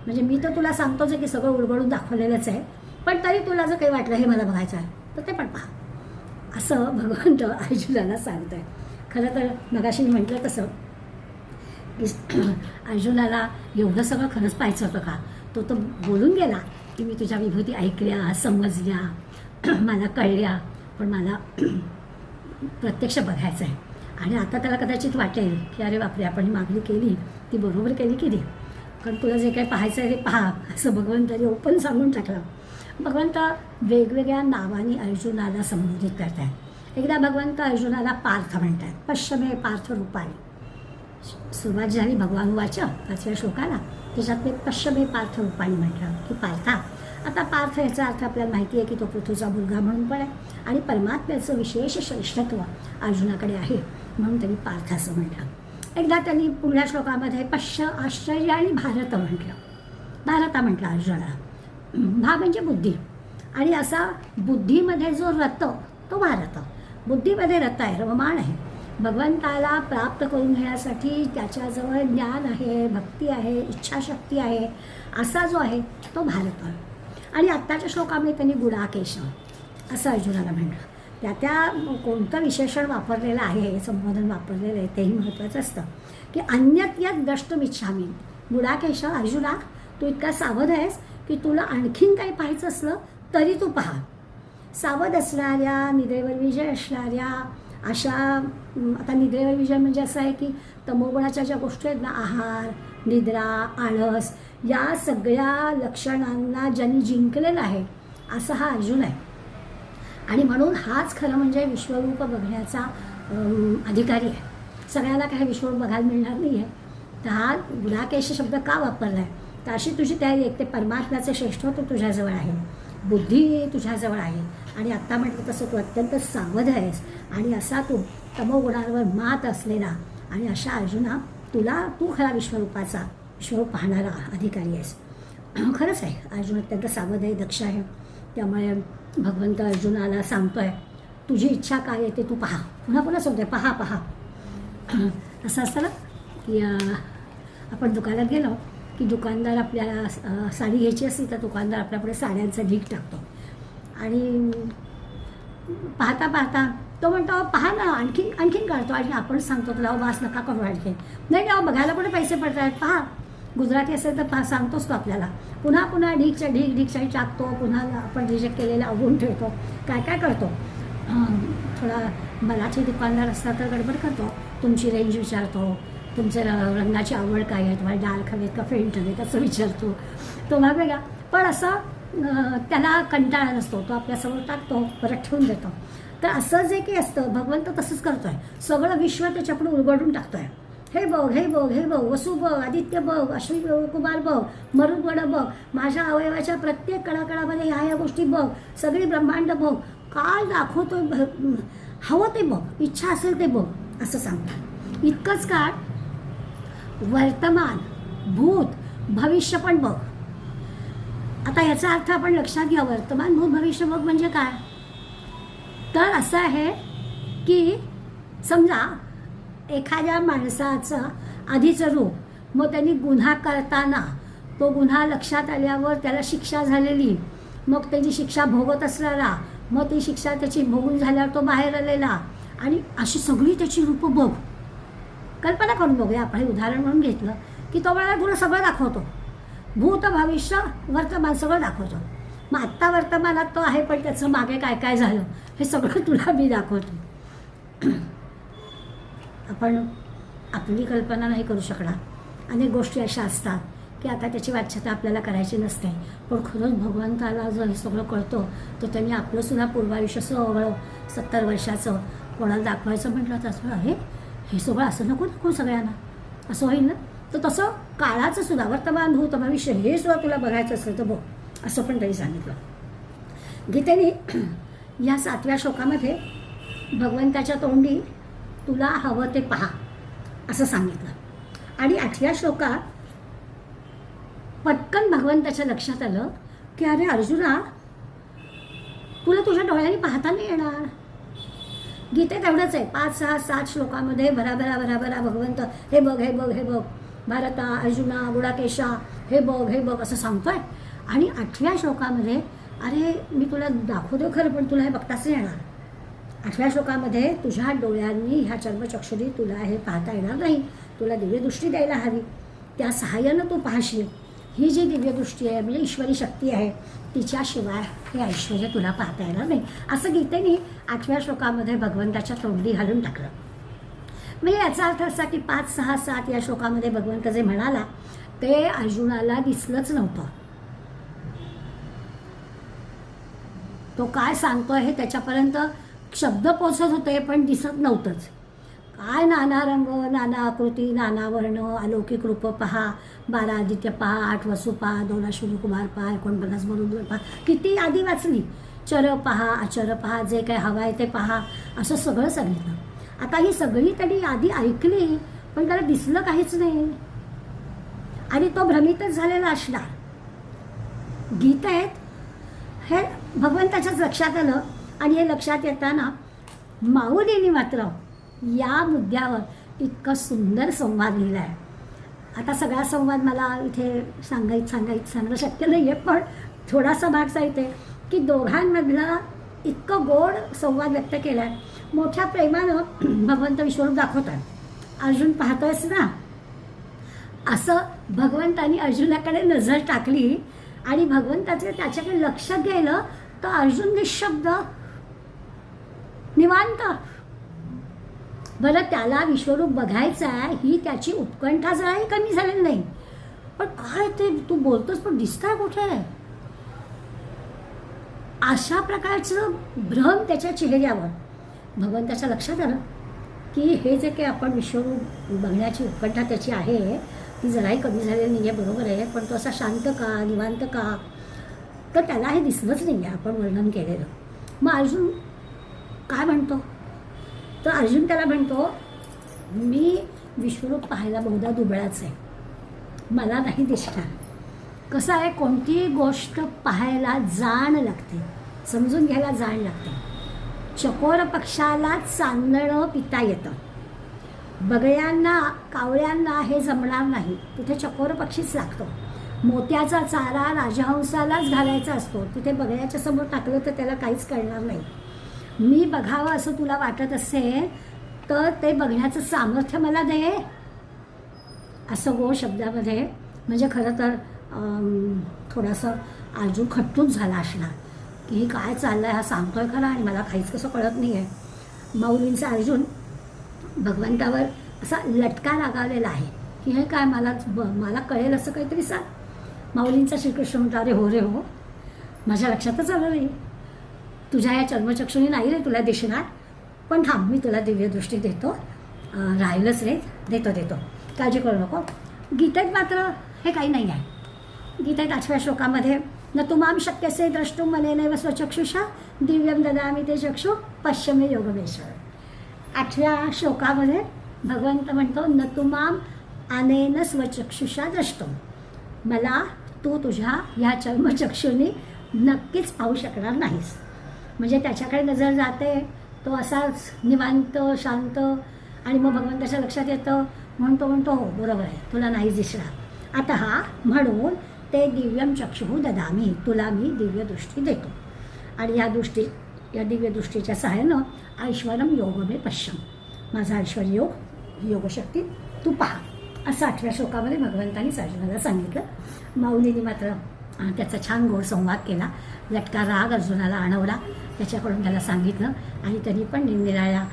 म्हणजे मी तर तुला सांगतोच आहे की सगळं उलगडून दाखवलेलंच आहे, पण तरी तुला जर काही वाटलं हे मला बघायचं आहे तर ते पण पहा, असं भगवंत अर्जुनाला सांगत आहे. खरं तर मगाशी मी म्हटलं तसं की अर्जुनाला एवढं सगळं खरंच पाहायचं होतं का. तो तर बोलून गेला की मी तुझ्या विभूती ऐकल्या, समजल्या, मला कळल्या, पण मला प्रत्यक्ष बघायचं आहे. आणि आता त्याला कदाचित वाटेल की अरे बापरे, आपण ही मागणी केली ती बरोबर केली की नाही, कारण तुला जे काही पाहायचं आहे ते पहा, असं भगवंताने ओपन सांगून टाकलं. भगवंत वेगवेगळ्या नावाने अर्जुनाला संबोधित करत आहेत. एकदा भगवंत अर्जुनाला पार्थ म्हणतात, पश्चिमे पार्थ रूपाने. सुरुवात झाली भगवान वाचा 5व्या श्लोकाला, त्याच्यात ते पश्चिमे पार्थ रूपाने म्हटलं की पार्था. आता पार्थ याचा अर्थ आपल्याला माहिती आहे की तो पृथ्वीचा मुलगा म्हणून पण आहे आणि परमात्म्याचं विशेष श्रेष्ठत्व अर्जुनाकडे आहे म्हणून त्यांनी पार्थ असं म्हटलं. एकदा त्यांनी पुढल्या श्लोकामध्ये आश्चर्य आणि भारत म्हटलं. भारता म्हटलं अर्जुनाला. भा म्हणजे बुद्धी, आणि असा बुद्धीमध्ये जो रत तो भारत. बुद्धीमध्ये रत आहे, रममाण आहे. भगवंताला प्राप्त करून घेण्यासाठी त्याच्याजवळ ज्ञान आहे, भक्ती आहे, इच्छाशक्ती आहे, असा जो आहे तो भारत. आणि आत्ताच्या श्लोकामध्ये त्यांनी गुडाकेश असं अर्जुनाला म्हटलं. त्या कोणतं विशेषण वापरलेलं आहे, संबोधन वापरलेलं आहे तेही महत्त्वाचं असतं की अन्यत यत् द्रष्टुमिच्छामि. गुडाकेश, अर्जुना तू इतका सावध आहेस की तुला आणखीन काही पाहायचं असलं तरी तू पहा. सावध असणाऱ्या, निद्रेवर विजय असणाऱ्या अशा, आता निद्रेवर विजय म्हणजे असं आहे की तमोगुणाच्या ज्या गोष्टी आहेत ना, आहार, निद्रा, आळस, या सगळ्या लक्षणांना ज्यांनी जिंकलेलं आहे असा हा अर्जुन आहे. आणि म्हणून हाच खरं म्हणजे विश्वरूप बघण्याचा अधिकारी आहे. सगळ्यांना काही विश्वरूप बघायला मिळणार नाही आहे. तर हा गुडाकेश शब्द का वापरला आहे, तर अशी तुझी तयारी एक ते परमात्म्याचं श्रेष्ठत्व तुझ्याजवळ आहे, बुद्धी तुझ्याजवळ आहे, आणि आत्ता म्हटलं तसं तू अत्यंत सावध आहेस, आणि असा तू तमोगुणांवर मात असलेला आणि अशा अर्जुना तू खरा विश्वरूप पाहणारा अधिकारी आहेस. खरंच आहे, अर्जुन अत्यंत सावध आहे, दक्ष आहे. त्यामुळे भगवंत अर्जुनाला सांगतोय तुझी इच्छा काय आहे ते तू पहा. पुन्हा पुन्हा सांगतोय पहा पहा. असं असतं ना की आपण दुकानात गेलो की दुकानदार आपल्याला साडी घ्यायची असली तर दुकानदार आपल्यापुढे साड्यांचा ढीग टाकतो, आणि पाहता पाहता तो म्हणतो पहा ना, आणखीन काढतो, आणि आपण सांगतो तुला वास नका करू आणखीन. नाही बघायला कुठे पैसे पडत आहेत, पहा. गुजराती असेल तर सांगतोच तो आपल्याला. पुन्हा पुन्हा ढीगच्या ढीग टाकतो, पुन्हा आपण रिजेक्ट केलेला अवगुण ठेवतो, काय करतो. थोडा मराठी दुकानदार असला तर गडबड करतो, तुमची रेंज विचारतो, तुमचं रंगाची आवड काय आहे, तुम्हाला डार्क हवेत का फेंट हवेत असं विचारतो. तो भाग वेगळा, पण असं त्याला कंटाळा नसतो, तो आपल्यासमोर टाकतो, परत ठेवून देतो. तर असं जे काही असतं भगवंत तसंच करतोय. सगळं विश्व त्याच्यापुढे उलगडून टाकतोय. हे बघ, हे बघ, हे बघ, वसू बघ, आदित्य बघ, अश्विनी कुमार बघ, मरुद्गण बघ, माझ्या अवयवाच्या प्रत्येक कणाकणामध्ये ह्या गोष्टी बघ, सगळी ब्रह्मांड बघ, काय दाखवतोय, हवं ते बघ, इच्छा असेल ते बघ, असं सांगतात. इतकंच का, वर्तमान, भूत, भविष्य पण बघ. आता याचा अर्थ आपण लक्षात घ्या. वर्तमान, भूत, भविष्य बघ म्हणजे काय. तर असं आहे की समजा एखाद्या माणसाचं आधीचं रूप, मग त्यांनी गुन्हा करताना तो गुन्हा लक्षात आल्यावर त्याला शिक्षा झालेली, मग त्याची शिक्षा भोगत असलेला, मग ती शिक्षा त्याची भोगून झाल्यावर तो बाहेर आलेला, आणि अशी सगळी त्याची रूपं बघ. कल्पना करून बघूया, आपण हे उदाहरण म्हणून घेतलं की तो वेळा तुला सगळं दाखवतो, भूत भविष्य वर्तमान सगळं दाखवतो. मग आत्ता वर्तमानात तो आहे, पण त्याचं मागे काय काय झालं हे सगळं तुला मी दाखवतो. आपण आपली कल्पना नाही करू शकणार. अनेक गोष्टी अशा असतात की आता त्याची वाच्यता आपल्याला करायची नसते, पण खरंच भगवंताला जर हे सगळं कळतं तर त्यांनी आपलंसुद्धा पूर्वायुष्य सगळं 70 वर्षाचं कोणाला दाखवायचं म्हटलं तर असं आहे, हे सगळं असं नको दाखवू सगळ्यांना, असं होईल ना. तर तसं काळाचं सुद्धा वर्तमान भूत भविष्य हे सुद्धा तुला बघायचं असेल तर बघ, असं पण त्यांनी सांगितलं. गीतेने या 7व्या श्लोकामध्ये भगवंताच्या तोंडी तुला हवं ते पहा असं सांगितलं. आणि 8व्या श्लोकात पटकन भगवंताच्या लक्षात आलं की अरे अर्जुना, तुला तुझ्या डोळ्यांनी पाहता नाही येणार. गीतेत एवढंच आहे, 5, 6, 7 श्लोकामध्ये भराभरा भराभरा भगवंत हे बघ हे बघ हे बघ, भारता अर्जुना गुडाकेशा हे बघ हे बघ असं सांगतोय. आणि 8व्या श्लोकामध्ये अरे मी तुला दाखवतो खरं, पण तुला हे बघताच नाही येणार. 8व्या श्लोकामध्ये तुझ्या डोळ्यांनी ह्या चर्मचक्षुरी तुला हे पाहता येणार नाही, तुला दिव्यदृष्टी द्यायला हवी, त्या सहाय्यानं तू पाहशील. ही जी दिव्यदृष्टी आहे म्हणजे ईश्वरी शक्ती आहे, तिच्याशिवाय हे ऐश्वर्य तुला पाहता येणार नाही, असं गीतेने 8व्या श्लोकामध्ये भगवंताच्या तोंडी घालून टाकलं. म्हणजे याचा अर्थ असा की 5, 6, 7 या श्लोकामध्ये भगवंत जे म्हणाला ते अर्जुनाला दिसलंच नव्हतं. तो काय सांगतोय हे त्याच्यापर्यंत शब्द पोचत होते पण दिसत नव्हतंच. काय नाना रंग, नाना आकृती, नाना वर्ण, अलौकिक रूप पहा, 12 आदित्य पहा, 8 वसू पहा, 2 अश्विनी कुमार पहा, 49 बरोबर पहा, किती आधी वाचली. चर पहा, अचर पहा, जे काय हवं आहे ते पहा, असं सगळं सांगितलं. आता ही सगळी त्यांनी आधी ऐकली पण त्याला दिसलं काहीच नाही आणि तो भ्रमितच झालेला असणार. गीतेत हे भगवंताच्याच लक्षात आलं आणि हे लक्षात येताना माऊलींनी मात्र या मुद्द्यावर इतकं सुंदर संवाद लिहिला आहे. आता सगळा संवाद मला इथे सांगणं शक्य नाही आहे, पण थोडासा भाग सांगते की दोघांमधला इतकं गोड संवाद व्यक्त केला आहे. मोठ्या प्रेमानं भगवंत विश्वरूप दाखवतात. अर्जुन पाहतोयस ना, असं भगवंतानी अर्जुनाकडे नजर टाकली आणि भगवंताचे त्याच्याकडे लक्ष गेलं तर अर्जुन निशब्द निवांत. बरं, त्याला विश्वरूप बघायचं आहे ही त्याची उत्कंठा जराही कमी झालेली नाही, पण काय ते तू बोलतोस पण दिसताय कुठे, अशा प्रकारचं भ्रम त्याच्या चेहऱ्यावर. भगवंताच्या लक्षात आलं की हे जे काही आपण विश्वरूप बघण्याची उत्कंठा त्याची आहे ती जराही कमी झालेली नाही आहे, बरोबर आहे, पण तो असा शांत का, निवांत का, तर त्याला हे दिसलंच नाही आहे आपण वर्णन केलेलं. मग अर्जुन काय म्हणतो, तर अर्जुन त्याला म्हणतो मी विश्वरूप पाहायला बहुधा दुबळाच आहे, मला नाही दिसणार. कसं आहे, कोणतीही गोष्ट पाहायला जाण लागते, समजून घ्यायला जाण लागते. चकोर पक्षाला चांदणं पिता येतं, बगळ्यांना कावळ्यांना हे जमणार नाही, तिथे चकोर पक्षीच लागतो. मोत्याचा चारा राजहंसालाच घालायचा असतो, तिथे बगळ्याच्या समोर टाकलं तर त्याला काहीच कळणार नाही. मी बघावं असं तुला वाटत असेल तर ते बघण्याचं सामर्थ्य मला दे, असं गो शब्दामध्ये. म्हणजे खरं तर थोडासा अर्जुन खट्टूच झाला असणार की हे काय चाललं आहे, हा सांगतोय खरा आणि मला काहीच कसं कळत नाही आहे. माऊलींचा अर्जुन भगवंतावर असा लटका लागावलेला आहे की हे काय मला कळेल असं काहीतरी सांग. माऊलींचा श्रीकृष्ण म्हणतो अरे हो रे हो, माझ्या लक्षातच आलं नाही, तुझ्या या चर्मचक्षुनी नाही रे तुला दिसणार, पण थांब मी तुला दिव्यदृष्टी देतो, राहिलंच रे, देतो, काळजी करू नको. गीतेत मात्र हे काही नाही आहे. गीतेत 8व्या श्लोकामध्ये न तुमाम शक्यसे द्रष्टुम मनेनैव स्वचक्षुषा दिव्यम ददामि ते चक्षु पश्यमे योगमेश्वर. 8व्या श्लोकामध्ये भगवंत म्हणतो न तुमाम अनेन स्वचक्षुषा द्रष्टुम, मला तू तुझ्या ह्या चर्मचक्षुनी नक्कीच पाहू शकणार नाहीस. म्हणजे त्याच्याकडे नजर जाते, तो असाच निवांत शांत, आणि मग भगवंताच्या लक्षात येतं, म्हणतो हो बरोबर आहे तुला नाही दिसणार. आता हा म्हणून ते दिव्यम चक्षुः ददामी, तुला मी दिव्य दृष्टी देतो. आणि या दिव्य दृष्टीच्या सहाय्यानं ऐश्वरम योग मे पश्यम, माझा ऐश्वर योग, योगशक्ती तू पहा, असं 8व्या श्लोकामध्ये भगवंतांनी अर्जुनाला सांगितलं. माऊलीने मात्र त्याचा छान गोड संवाद केला, लटका राग अर्जुनाला आणवला, त्याच्याकडून त्याला सांगितलं आणि त्यांनी पण निरनिराळ्या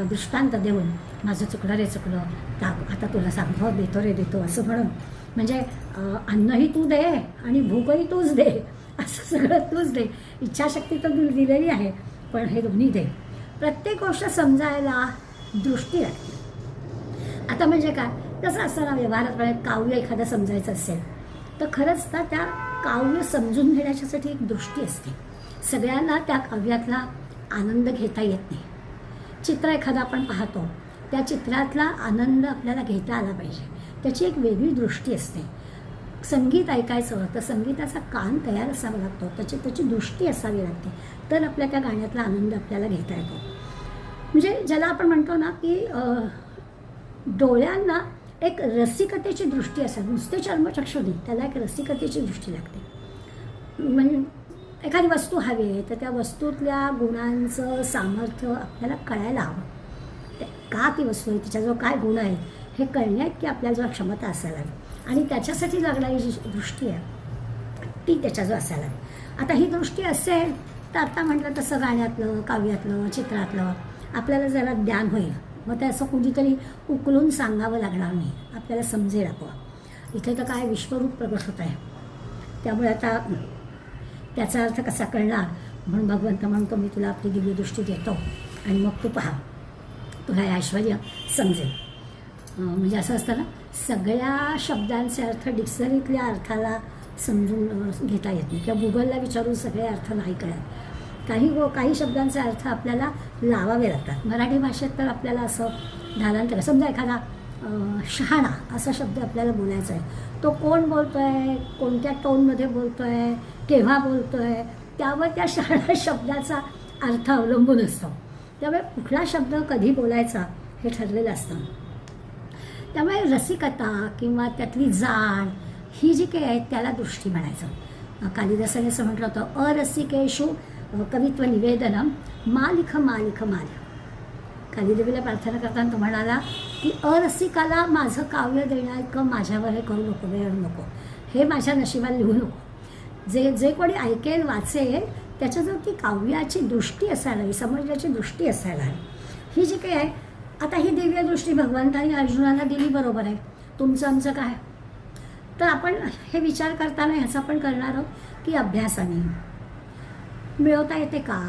दृष्टांत देऊन माझं चुकलं रे चुकलं, आता तुला सांगतो देतो रे देतो असं म्हणून, म्हणजे अन्नही तू दे आणि भूकही तूच दे, असं सगळं तूच दे, इच्छाशक्ती तर दिलेली आहे पण हे दोन्ही दे. प्रत्येक गोष्ट समजायला दृष्टी लागते. आता म्हणजे काय, कसं असतं ना व्यवहारात, काव्य एखादं समजायचं असेल तर खरंच तर त्या काव्य समजून घेण्याच्यासाठी एक दृष्टी असते. सगळ्यांना त्या काव्यातला आनंद घेता येत नाही. चित्र एखादं आपण पाहतो, त्या चित्रातला आनंद आपल्याला घेता आला पाहिजे, त्याची एक वेगळी दृष्टी असते. संगीत ऐकायचं तर संगीताचा कान तयार असावा लागतो, त्याची दृष्टी असावी लागते, तर आपल्या त्या गाण्यातला आनंद आपल्याला घेता येतो. म्हणजे ज्याला आपण म्हणतो ना की डोळ्यांना एक रसिकतेची दृष्टी असेल, नुसते चर्मचक्षु नाही, त्याला एक रसिकतेची दृष्टी लागते. म्हणजे एखादी वस्तू हवी आहे तर त्या वस्तूतल्या गुणांचं सामर्थ्य आपल्याला कळायला हवं. का ती वस्तू आहे, तिच्याजवळ काय गुण आहेत हे कळण्यात की आपल्याजवळ क्षमता असायला हवी, आणि त्याच्यासाठी लागणारी जी दृष्टी आहे ती त्याच्याजवळ असायला हवी. आता ही दृष्टी असेल तर आता म्हटलं तसं गाण्यातलं, काव्यातलं, चित्रातलं आपल्याला जरा ज्ञान होईल. मग ते असं कुणीतरी उकलून सांगावं लागणार नाही, आपल्याला समजेल आपोआप. इथे तर काय विश्वरूप प्रगट होत आहे, त्यामुळे आता त्याचा अर्थ कसा कळणार, म्हणून भगवंत म्हणतो मी तुला आपली दिव्य दृष्टी देतो आणि मग तू पहा, तुला हे ऐश्वर्य समजेल. म्हणजे असं असतं ना, सगळ्या शब्दांचे अर्थ डिक्शनरीतल्या अर्थाला समजून घेता येत नाही, किंवा गुगलला विचारून सगळे अर्थ नाही कळत. काही शब्दांचे अर्थ आपल्याला लावावे लागतात. मराठी भाषेत तर आपल्याला असं ढालांतर, समजा एखादा शहाणा असा शब्द आपल्याला बोलायचा आहे, तो कोण बोलतो आहे, कोणत्या टोनमध्ये बोलतो आहे, केव्हा बोलतो आहे, त्यावर त्या शहाणा शब्दाचा अर्थ अवलंबून असतो. त्यामुळे कुठला शब्द कधी बोलायचा हे ठरलेलं असतं. त्यामुळे रसिकता किंवा त्यातली जाण ही जी काही आहे त्याला दृष्टी म्हणायचं. कालिदासाने असं म्हटलं होतं, अरसिकेषु कवित्व निवेदनम मालिख मालिख मालिख. कालिदेवीला प्रार्थना करताना तो म्हणाला की अरसिकाला माझं काव्य देण्याइतकं माझ्यावर हे करू नको, वेळ नको, हे माझ्या नशिबाला लिहू नको. जे कोणी ऐकेल वाचेल त्याच्याजवळ ती काव्याची दृष्टी असायला हवी, समजण्याची दृष्टी असायला हवी. ही जी काही आहे, आता ही दिव्य दृष्टी भगवंतांनी अर्जुनाला दिली, बरोबर आहे. तुमचं आमचं काय, तर आपण हे विचार करताना ह्याचा पण करणार आहोत की अभ्यासाने मिळवता येते का,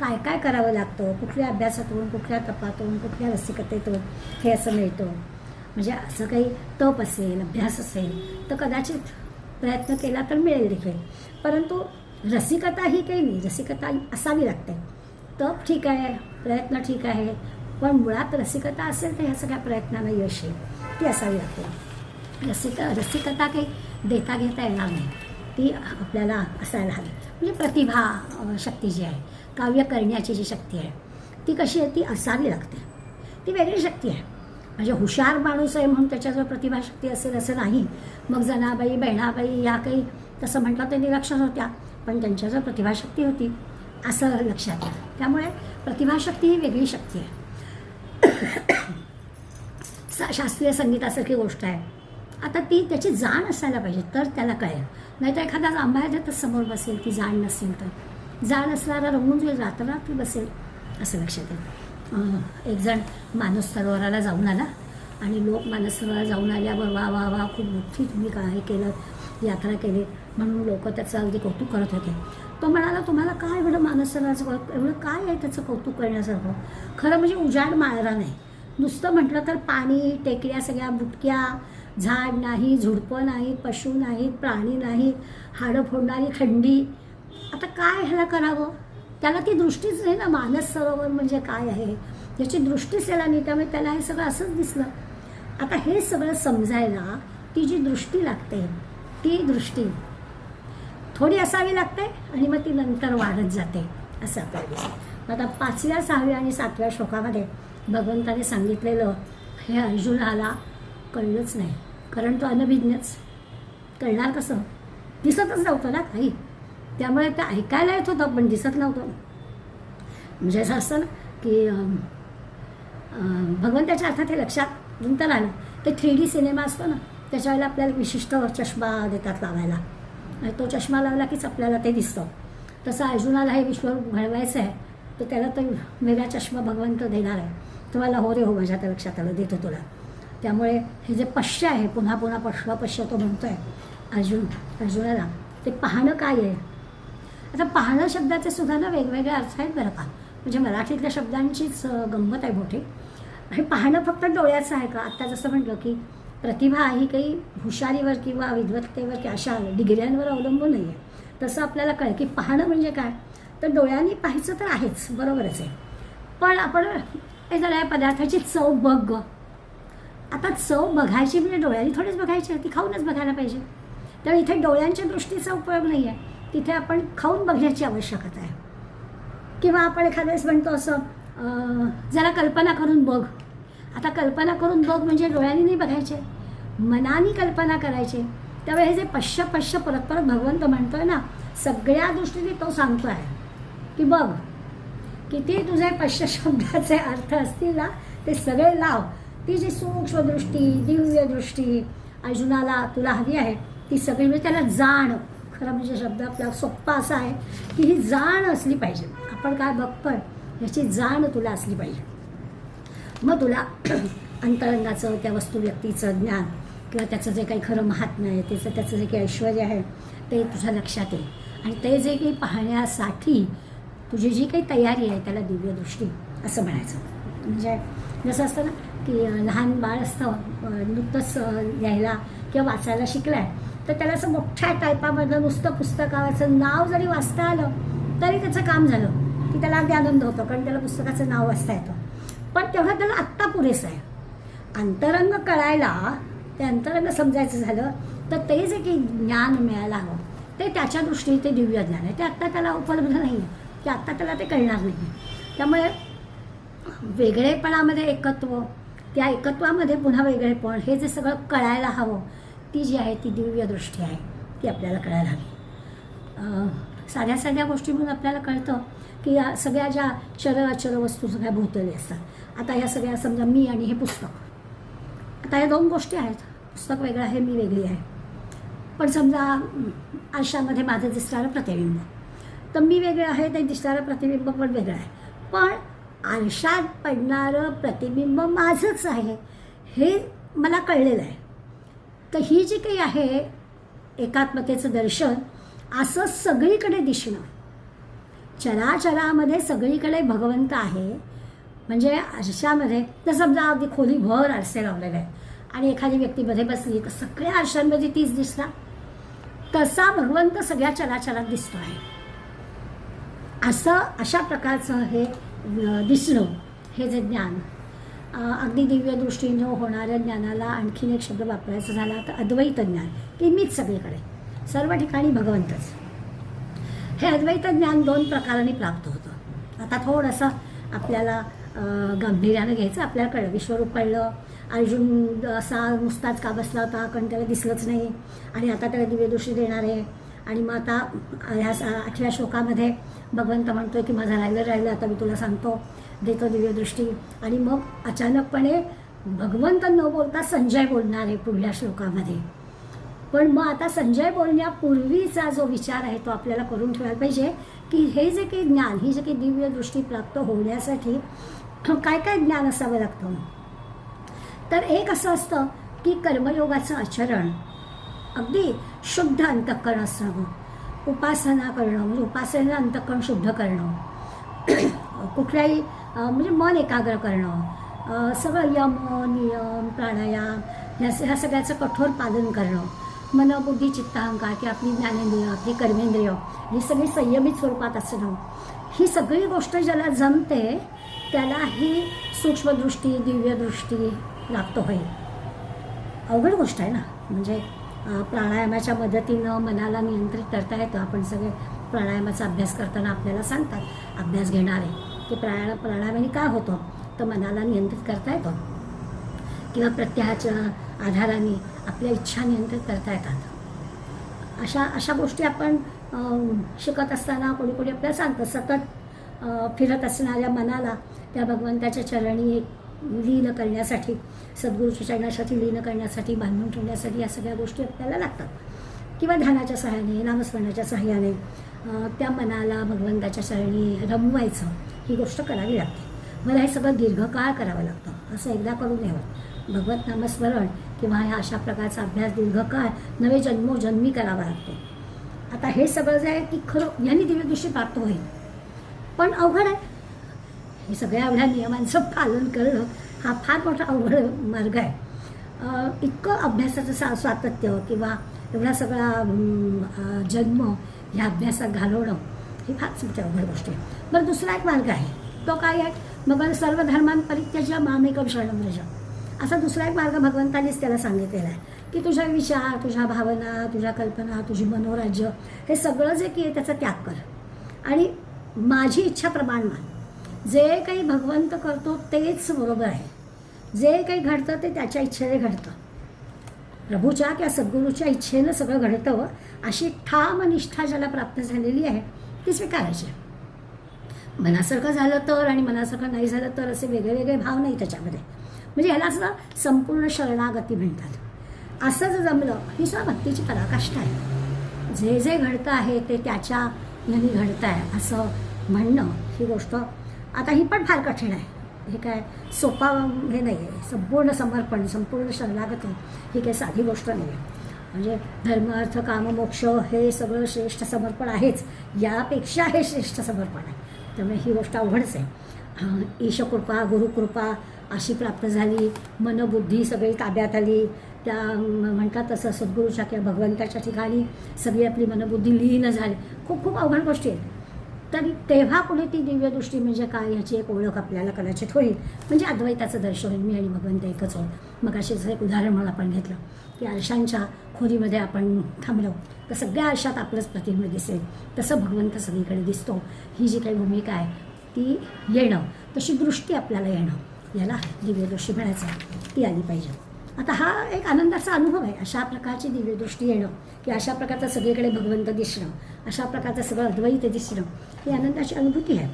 काय काय करावं लागतं, कुठल्या अभ्यासातून, कुठल्या तपातून, कुठल्या रसिकतेतून हे असं मिळतं. म्हणजे असं काही तप असेल, अभ्यास असेल तर कदाचित प्रयत्न केला तर मिळेल देखील, परंतु रसिकता ही काही नाही, रसिकता असावी लागते. तप ठीक आहे, प्रयत्न ठीक आहे, पण मुळात रसिकता असेल तर ह्या सगळ्या प्रयत्नांना यश येईल, ती असावी लागते. रसिकता काही देता घेता येणार नाही, ती आपल्याला असायला हवी. म्हणजे प्रतिभा शक्ती जी आहे, काव्य करण्याची जी शक्ती आहे ती कशी आहे, ती असावी लागते. ती वेगळी शक्ती आहे. म्हणजे हुशार माणूस आहे म्हणून त्याच्याजवळ प्रतिभाशक्ती असेल असं नाही. मग जनाबाई, बहिणाबाई या काही तसं म्हटलं तर निरक्षर होत्या, पण त्यांच्याजवळ प्रतिभाशक्ती होती असं लक्षात येतं. त्यामुळे प्रतिभाशक्ती ही वेगळी शक्ती आहे. शास्त्रीय संगीतासारखी गोष्ट आहे. आता ती त्याची जाण असायला पाहिजे तर त्याला कळेल. नाहीतर एखादा आंबाळ्यातच समोर बसेल, ती जाण नसेल तर. जाण असणारा रंगून जो रात्री बसेल असं लक्षात येतं. एक जण मानस सरोवराला जाऊन आला आणि लोक मानस सरोवराला जाऊन आल्यावर वा वा वा खूप मोठी तुम्ही काय केलं, यात्रा केली म्हणून लोक त्याचं अगदी कौतुक करत होते. तो म्हणाला, तुम्हाला काय एवढं मानस सरोवराचं एवढं काय आहे त्याचं कौतुक करण्यासारखं. खरं म्हणजे उजाड माळरा नाही, नुसतं म्हटलं तर पाणी, टेकड्या सगळ्या बुटक्या, झाड नाही, झुडपं नाही, पशु नाहीत, प्राणी नाहीत, हाडं फोडणारी थंडी. आता काय ह्याला करावं, त्याला ती दृष्टीच नाही ना. मानस सरोवर म्हणजे काय आहे याची दृष्टीच याला नाही, त्यामुळे त्याला हे सगळं असंच दिसलं. आता हे सगळं समजायला ती जी दृष्टी लागते, ती दृष्टी थोडी असावी लागते आणि मग ती नंतर वाढत जाते असं आपल्याला दिसतं. आता 5व्या, 6व्या आणि 7व्या श्लोकामध्ये भगवंताने सांगितलेलं हे अर्जुनाला कळलंच नाही, कारण तो अनभिज्ञच. कळणार कसं, दिसतच नव्हतं ना काही, त्यामुळे ते ऐकायला येत होतं पण दिसत नव्हतं. म्हणजे असं असतं ना की भगवंताच्या अर्थात हे लक्षात नंतर आलं. ते 3D सिनेमा असतो ना, त्याच्या वेळेला आपल्याला विशिष्ट चष्मा देतात लावायला, आणि तो चष्मा लावला कीच आपल्याला ते दिसतं. तसं अर्जुनाला हे विश्वरूप घडवायचं आहे, तर त्याला तर वेगळा चष्मा भगवंत देणार आहे. तुम्हाला हो रे हो, माझ्या त्या लक्षात आलं, देतो तुला. त्यामुळे हे जे पश्य आहे, पुन्हा पुन्हा पश्य तो म्हणतोय अर्जुनाला, ते पाहणं काय आहे. आता पाहणं शब्दाचे सुद्धा ना वेगवेगळे अर्थ आहेत बरं का. म्हणजे मराठीतल्या शब्दांचीच गंमत आहे मोठी. हे पाहणं फक्त डोळ्याचं आहे का? आत्ता जसं म्हटलं की प्रतिभा ही काही हुशारीवर किंवा विद्वत्तेवर किंवा अशा डिग्र्यांवर अवलंबून नाही आहे. तसं आपल्याला कळेल की पाहणं म्हणजे काय, तर डोळ्यांनी पाहायचं तर आहेच, बरोबरच आहे. पण आपण हे झालं, या पदार्थाची चव बघ. आता चव बघायची म्हणजे डोळ्यांनी थोडीच बघायची, ती खाऊनच बघायला पाहिजे. तर इथे डोळ्यांच्या दृष्टीचा उपयोग नाही आहे, तिथे आपण खाऊन बघण्याची आवश्यकता आहे. किंवा आपण एखाद्या वेळेस म्हणतो असं, जरा कल्पना करून बघ. आता कल्पना करून बघ म्हणजे डोळ्यांनी नाही बघायचे, मनाने कल्पना करायचे. त्यावेळी हे जे पश्य परत परत भगवंत म्हणतोय ना, सगळ्या दृष्टीने तो सांगतो आहे की बघ. किती तुझे पश्य शब्दाचे अर्थ असतील ना, ते सगळे लाव. ती जी सूक्ष्म दृष्टी, दिव्य दृष्टी अर्जुनाला तुला हवी आहे, ती सगळी म्हणजे त्याला जाण. खरं म्हणजे शब्द आपला सोप्पा असा आहे की ही जाण असली पाहिजे. आपण काय बघतोय याची जाण तुला असली पाहिजे. मग तुला अंतरंगाचं, त्या वस्तू व्यक्तीचं ज्ञान किंवा त्याचं जे काही खरं महात्म्य आहे, त्याचं जे काही ऐश्वर्य आहे ते तुझ्या लक्षात येईल. आणि ते जे काही पाहण्यासाठी तुझी जी काही तयारी आहे त्याला दिव्य दृष्टी असं म्हणायचं. म्हणजे जसं असतं ना की लहान बाळ असतं, नुकतंच यायला किंवा वाचायला शिकलं आहे, तर त्याला असं मोठ्या टायपामधलं नुसतं पुस्तकाचं नाव जरी वाचता आलं तरी त्याचं काम झालं की त्याला अगदी आनंद होतो, कारण त्याला पुस्तकाचं नाव वाचता येतं. पण तेव्हा त्याला आत्ता पुरेसं आहे. अंतरंग कळायला, ते अंतरंग समजायचं झालं तर ते जे काही ज्ञान मिळायला हवं ते त्याच्या दृष्टीने ते दिव्य ज्ञान आहे. ते आत्ता त्याला उपलब्ध नाही आहे, की आत्ता त्याला ते कळणार नाही. त्यामुळे वेगळेपणामध्ये एकत्व, त्या एकत्वामध्ये पुन्हा वेगळेपण, हे जे सगळं कळायला हवं, ती जी आहे ती दिव्य दृष्टी आहे, ती आपल्याला कळायला हवी. साध्या साध्या गोष्टींमधून आपल्याला कळतं की या सगळ्या ज्या चर अचर वस्तू सगळ्या भोवताली असतात. आता ह्या सगळ्या समजा मी आणि हे पुस्तक, आता या दोन गोष्टी आहेत. पुस्तक वेगळं आहे, मी वेगळी आहे. पण समजा आरशामध्ये माझं दिसणारं प्रतिबिंब, तर मी वेगळं आहे, ते दिसणारं प्रतिबिंब पण वेगळं आहे. पण आरशात पडणारं प्रतिबिंब माझंच आहे हे मला कळलेलं आहे. तर ही जी काही आहे एकात्मतेचं दर्शन, असं सगळीकडे दिसणं, चराचरामध्ये सगळीकडे भगवंत आहे. म्हणजे आरशामध्ये तर समजा अगदी खोलीभर आरसे लावलेले आहेत आणि एखादी व्यक्तीमध्ये बसली तर सगळ्या आरशांमध्ये तीच दिसणार. तसा भगवंत सगळ्या चराचरात दिसतो आहे. असं अशा प्रकारचं हे दिसणं, हे जे ज्ञान, अगदी दिव्य दृष्टीनं होणाऱ्या ज्ञानाला आणखीन एक शब्द वापरायचा झाला तर अद्वैत ज्ञान, की मीच सगळीकडे, सर्व ठिकाणी भगवंतच. हे अद्वैत ज्ञान दोन प्रकारांनी प्राप्त होतं. आता थोडंसं आपल्याला गांभीर्यानं घ्यायचं. आपल्याला कळलं, विश्वरूप कळलं, अर्जुन असा नुसताच का बसला होता कारण त्याला दिसलंच नाही, आणि आता त्याला दिव्य दृष्टी देणार आहे. आणि मग आता ह्या 8व्या श्लोकामध्ये भगवंत म्हणतोय की माझं राहिलं आता मी तुला सांगतो, देतो दिव्य दृष्टी. आणि मग अचानकपणे भगवंत न बोलता संजय बोलणार आहे पुढल्या श्लोकामध्ये. पण मग आता संजय बोलण्यापूर्वीचा जो विचार आहे तो आपल्याला करून ठेवायला पाहिजे की हे जे काही ज्ञान, ही जे काही दिव्य दृष्टी प्राप्त होण्यासाठी काय काय ज्ञान असावं लागतं. तर एक असं असतं की कर्मयोगाचं आचरण, अगदी शुद्ध अंतःकरण असणं, उपासना करणं, म्हणजे उपासनेला अंतःकरण शुद्ध करणं, कुठल्याही म्हणजे मन एकाग्र करणं, सगळं यम नियम प्राणायाम ह्या सगळ्याचं कठोर पालन करणं, मन बुद्धी चित्त अहंकार की आपली ज्ञानेंद्रिय, आपली कर्मेंद्रिय ही सगळी संयमित स्वरूपात असणं, ही सगळी गोष्ट ज्याला जमते त्याला ही सूक्ष्मदृष्टी दिव्यदृष्टी प्राप्त होईल. अवघड गोष्ट आहे ना. म्हणजे प्राणायामाच्या मदतीनं मनाला नियंत्रित करता येतं. आपण सगळे प्राणायामाचा अभ्यास करताना आपल्याला सांगतात, अभ्यास घेणारे, की प्राणायामाने काय होतं तर मनाला नियंत्रित करता येतं, किंवा प्रत्यहाच्या आधाराने आपल्या इच्छा नियंत्रित करता येतात. अशा अशा गोष्टी आपण शिकत असताना कोणी कोणी आपल्याला सांगतं. सतत फिरत असणाऱ्या मनाला त्या भगवंताच्या चरणी लीन करण्यासाठी, सद्गुरूच्या चरणासाठी लीन करण्यासाठी, बांधून ठेवण्यासाठी या सगळ्या गोष्टी आपल्याला लागतात. किंवा ध्यानाच्या सहाय्याने, नामस्मरणाच्या सहाय्याने त्या मनाला भगवंताच्या चरणी रमवायचं, ही गोष्ट करावी लागते. मला हे सगळं दीर्घकाळ करावं लागतं, असं एकदा करू नये. भगवत नामस्मरण किंवा ह्या अशा प्रकारचा अभ्यास दीर्घकाळ नवे जन्मोजन्मी करावा लागतो. आता हे सगळं जे आहे की खरं यांनी दिव्यदृष्टी प्राप्त होईल, पण अवघड आहे. हे सगळ्या एवढ्या नियमांचं पालन करणं हा फार मोठा अवघड मार्ग आहे. इतकं अभ्यासाचं सातत्य किंवा एवढा सगळा जन्म ह्या अभ्यासात घालवणं ही फारच मोठी अवघड गोष्ट आहे. बरं, दुसरा एक मार्ग आहे. तो काय आहे? मग सर्व धर्मांपरित्यज्य मामेकं शरणं व्रज, असा दुसरा एक मार्ग भगवंतानीच त्याला सांगितलेला आहे की तुझा विचार, तुझ्या भावना, तुझ्या कल्पना, तुझी मनोराज्य हे सगळं जे की आहे त्याचा त्याग कर आणि माझी इच्छा प्रमाण मान. जे काही भगवंत करतो तेच बरोबर आहे. जे काही घडतं ते त्याच्या इच्छेने घडतं. प्रभूच्या किंवा सद्गुरूच्या इच्छेनं सगळं घडतं, अशी ठाम निष्ठा ज्याला प्राप्त झालेली आहे ती स्वीकारायची. मनासारखं झालं तर आणि मनासारखं नाही झालं तर असे वेगळे वेगळे भाव नाही त्याच्यामध्ये. म्हणजे ह्याला असं संपूर्ण शरणागती म्हणतात. असं जर जमलं ही सुद्धा भक्तीची पराकाष्ठा आहे. जे जे घडतं आहे ते त्याच्या यांनी घडतं आहे असं म्हणणं ही गोष्ट आता ही पण फार कठीण आहे. हे काय सोपा हे नाही आहे. संपूर्ण समर्पण, संपूर्ण शरणागती ही काही साधी गोष्ट नाही आहे. म्हणजे धर्म, अर्थ, काम, मोक्ष हे सगळं श्रेष्ठ समर्पण आहेच, यापेक्षा हे श्रेष्ठ समर्पण आहे. त्यामुळे ही गोष्ट अवघडच आहे. ईशकृपा, गुरुकृपा अशी प्राप्त झाली, मनबुद्धी सगळी ताब्यात आली, त्या म्हणतात तसं सद्गुरूच्या किंवा भगवंताच्या ठिकाणी सगळी आपली मनबुद्धी लीन झाली. खूप खूप अवघड गोष्टी आहेत. तरी तेव्हा कोणी ती दिव्यदृष्टी म्हणजे काय ह्याची एक ओळख आपल्याला कदाचित होईल. म्हणजे अद्वैताचं दर्शन होईल. मी आणि भगवंत एकच होईल. मग असेच एक उदाहरण म्हणून आपण घेतलं की आरशांच्या खोलीमध्ये आपण थांबलो तर सगळ्या आरशात आपलंच प्रतिबिंब दिसेल. तसं भगवंत सगळीकडे दिसतो. ही जी काही भूमिका आहे ती येणं, तशी दृष्टी आपल्याला येणं, याला दिव्यदृष्टी म्हणायचं, ती आली पाहिजे. आता हा एक आनंदाचा अनुभव आहे. अशा प्रकारची दिव्यदृष्टी येणं की अशा प्रकारचं सगळीकडे भगवंत दिसणं, अशा प्रकारचं सगळं अद्वैत दिसणं ही आनंदाची अनुभूती आहे.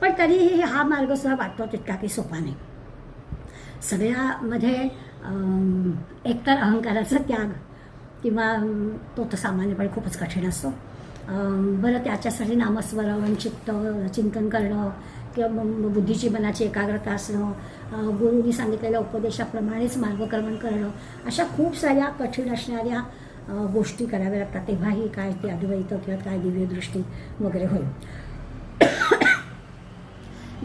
पण तरीही हा मार्ग सुद्धा वाटतो तितका काही सोपा नाही. सगळ्यामध्ये एकतर अहंकाराचा त्याग किंवा तो तर सामान्यपणे खूपच कठीण असतो. बरं, त्याच्यासाठी नामस्मरण, चिंतन करणं किंवा बुद्धीची मनाची एकाग्रता असणं, गुरुनी सांगितलेल्या उपदेशाप्रमाणेच मार्गक्रमण करणं, अशा खूप साऱ्या कठीण असणाऱ्या गोष्टी कराव्या लागतात. तेव्हाही काय ते अद्वैत किंवा काय दिव्यदृष्टी वगैरे होईल.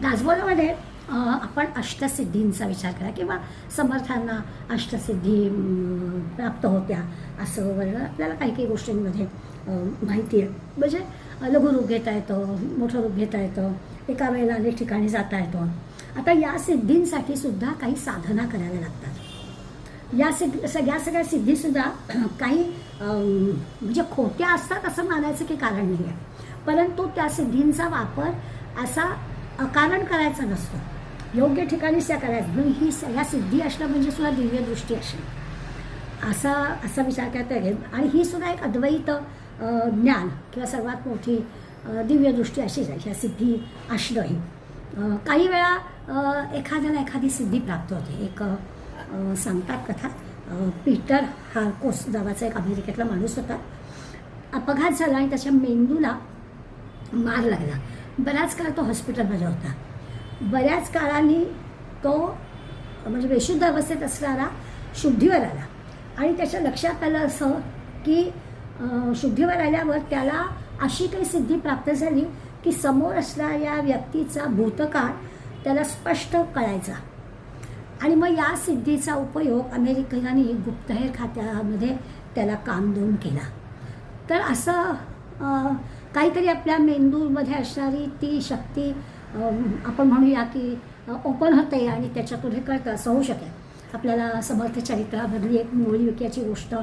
दासबोधामध्ये आपण अष्टसिद्धींचा विचार करा किंवा समर्थांना अष्टसिद्धी प्राप्त होत्या असं वर्णन आपल्याला काही काही गोष्टींमध्ये माहिती आहे. म्हणजे लघु रूप घेता येतं, मोठं रूप घेता येतं, एका वेळेला अनेक ठिकाणी जाता येतं. आता या सिद्धींसाठी सुद्धा काही साधना कराव्या लागतात. या सगळ्या सिद्धीसुद्धा काही म्हणजे खोट्या असतात असं मानायचं की कारण नाही आहे. परंतु त्या सिद्धींचा वापर असा अकारण करायचा नसतो, योग्य ठिकाणीच त्या करायचं. म्हणून ही सगळ्या सिद्धी असणं म्हणजे सुद्धा दिव्यदृष्टी असणं असा विचार करता येईल. आणि ही सुद्धा एक अद्वैत ज्ञान किंवा सर्वात मोठी दिव्यदृष्टी अशीच आहे. ह्या सिद्धी असणं ही काही वेळा एखाद्याला एखादी सिद्धी प्राप्त होते. एक सांगतात कथा, पीटर हार्कोस नावाचा एक अमेरिकेतला माणूस होता. अपघात झाला आणि त्याच्या मेंदूला मार लागला. बऱ्याच काळ तो हॉस्पिटलमध्ये होता. बऱ्याच काळाने तो म्हणजे बेशुद्ध अवस्थेत असणारा शुद्धीवर आला आणि त्याच्या लक्षात आलं असं की शुद्धीवर आल्यावर त्याला अशी काही सिद्धी प्राप्त झाली की समोर असणाऱ्या व्यक्तीचा भूतकाळ त्याला स्पष्ट कळायचा. आणि मग या सिद्धीचा उपयोग अमेरिकनांनी गुप्तहेर खात्यामध्ये त्याला काम देऊन केला. तर असं काहीतरी आपल्या मेंदूमध्ये असणारी ती शक्ती आपण म्हणूया की ओपन होते आणि त्याच्यातून हे कळतं, असं होऊ शकेल. आपल्याला समर्थ चरित्रामधली एक मोळीविक्याची गोष्ट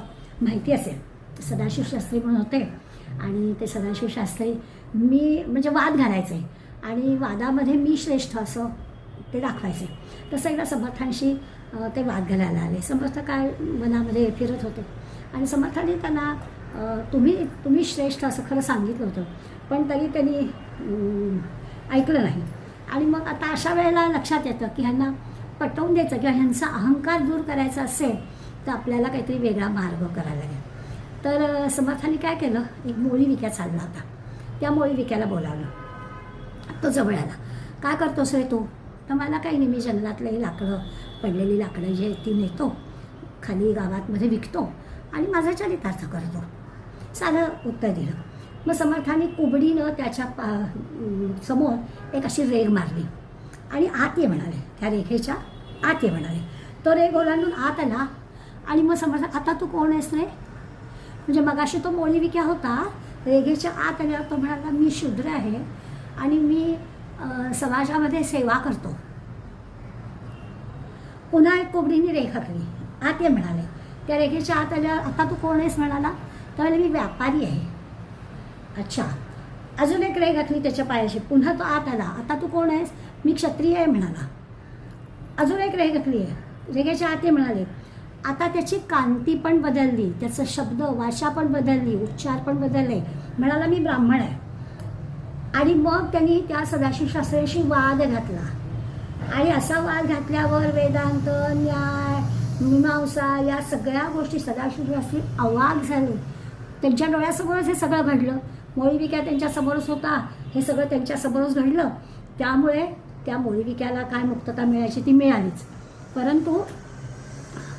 माहिती असेल. सदाशिव शास्त्री म्हणून होते आणि ते सदाशिव शास्त्री मी म्हणजे वाद घालायचे आणि वादामध्ये मी श्रेष्ठ असं ते दाखवायचे. तसं एकदा समर्थांशी ते वाद घालायला आले. समर्थ काय मनामध्ये फिरत होते आणि समर्थाने त्यांना तुम्ही श्रेष्ठ असं खरं सांगितलं होतं, पण तरी त्यांनी ऐकलं नाही. आणि मग आता अशा वेळेला लक्षात येतं की ह्यांना पटवून द्यायचं किंवा ह्यांचा अहंकार दूर करायचा असेल तर आपल्याला काहीतरी वेगळा मार्ग करायला लागेल. तर समर्थांनी काय केलं, एक मोळी विक्या चालला होता, त्या मोळी विक्याला बोलावलं. तो जवळ आला. काय करतोस रे तू? तर मला काही नाही, मी जंगलातली लाकडं, पडलेली लाकडं जे ती नेतो, खाली गावातमध्ये विकतो आणि माझा चरितार्थ करतो. साधं उत्तर दिलं. मग समर्थाने कुबडीनं त्याच्या समोर एक अशी रेघ मारली आणि आत ये म्हणाले, त्या रेघेच्या आत ये म्हणाले. तो रेघ ओलांडून आत आला आणि मग समर्थ, आता तू कोण आहेस रे? म्हणजे मगाशी तो मोळी विक्या होता, रेघेच्या आत आल्यावर तो म्हणाला, मी शूद्र आहे आणि मी समाजामध्ये सेवा करतो. पुन्हा एक कोबडीने रेघ आखली, आत ये म्हणाले. त्या रेघेच्या आत आल्यावर आता तू कोण आहेस म्हणाला, तर मी व्यापारी आहे. अच्छा. अजून एक रेघ आखली त्याच्या पायाशी, पुन्हा तो आत आला. आता तू कोण आहेस? मी क्षत्रिय आहे म्हणाला. अजून एक रेघ आखली आहे, रेघेच्या आत ये म्हणाले. आता त्याची कांती पण बदलली, त्याचं शब्द भाषा पण बदलली, उच्चार पण बदलले. म्हणाला मी ब्राह्मण आहे. आणि मग त्यांनी त्या सदाशिव शास्त्रीशी वाद घातला आणि असा वाद घातल्यावर वेदांत, न्याय, मीमांसा या सगळ्या गोष्टी सदाशिव शास्त्री अवाक झाले. त्यांच्या डोळ्यासमोरच हे सगळं घडलं. मोळी विक्या त्यांच्यासमोरच होता, हे सगळं त्यांच्यासमोरच घडलं. त्यामुळे त्या मोळी विक्याला काय मुक्तता मिळायची ती मिळालीच. परंतु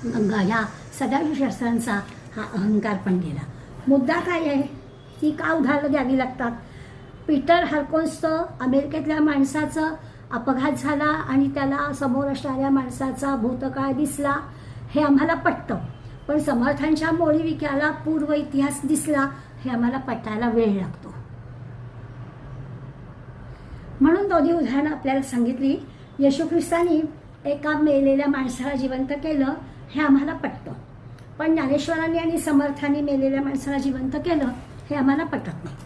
ह्या सदाशिव शास्त्र्यांचा हा अहंकार पण गेला. मुद्दा काय आहे, ती का उदाहरणं द्यावी लागतात? पीटर हार्कोन्सचं अमेरिकेतल्या माणसाचं अपघात झाला आणि त्याला समोर असणाऱ्या माणसाचा भूतकाळ दिसला, हे आम्हाला पटतं. पण समर्थांच्या मोळी विक्याला पूर्व इतिहास दिसला, हे आम्हाला पटायला वेळ लागतो. म्हणून दोन्ही उदाहरणं आपल्याला सांगितली. येशू ख्रिस्तांनी एका मेलेल्या माणसाला जिवंत केलं, हे आम्हाला पटतं. पण ज्ञानेश्वरांनी आणि समर्थांनी मेलेल्या माणसाला जिवंत केलं, हे आम्हाला पटत नाही.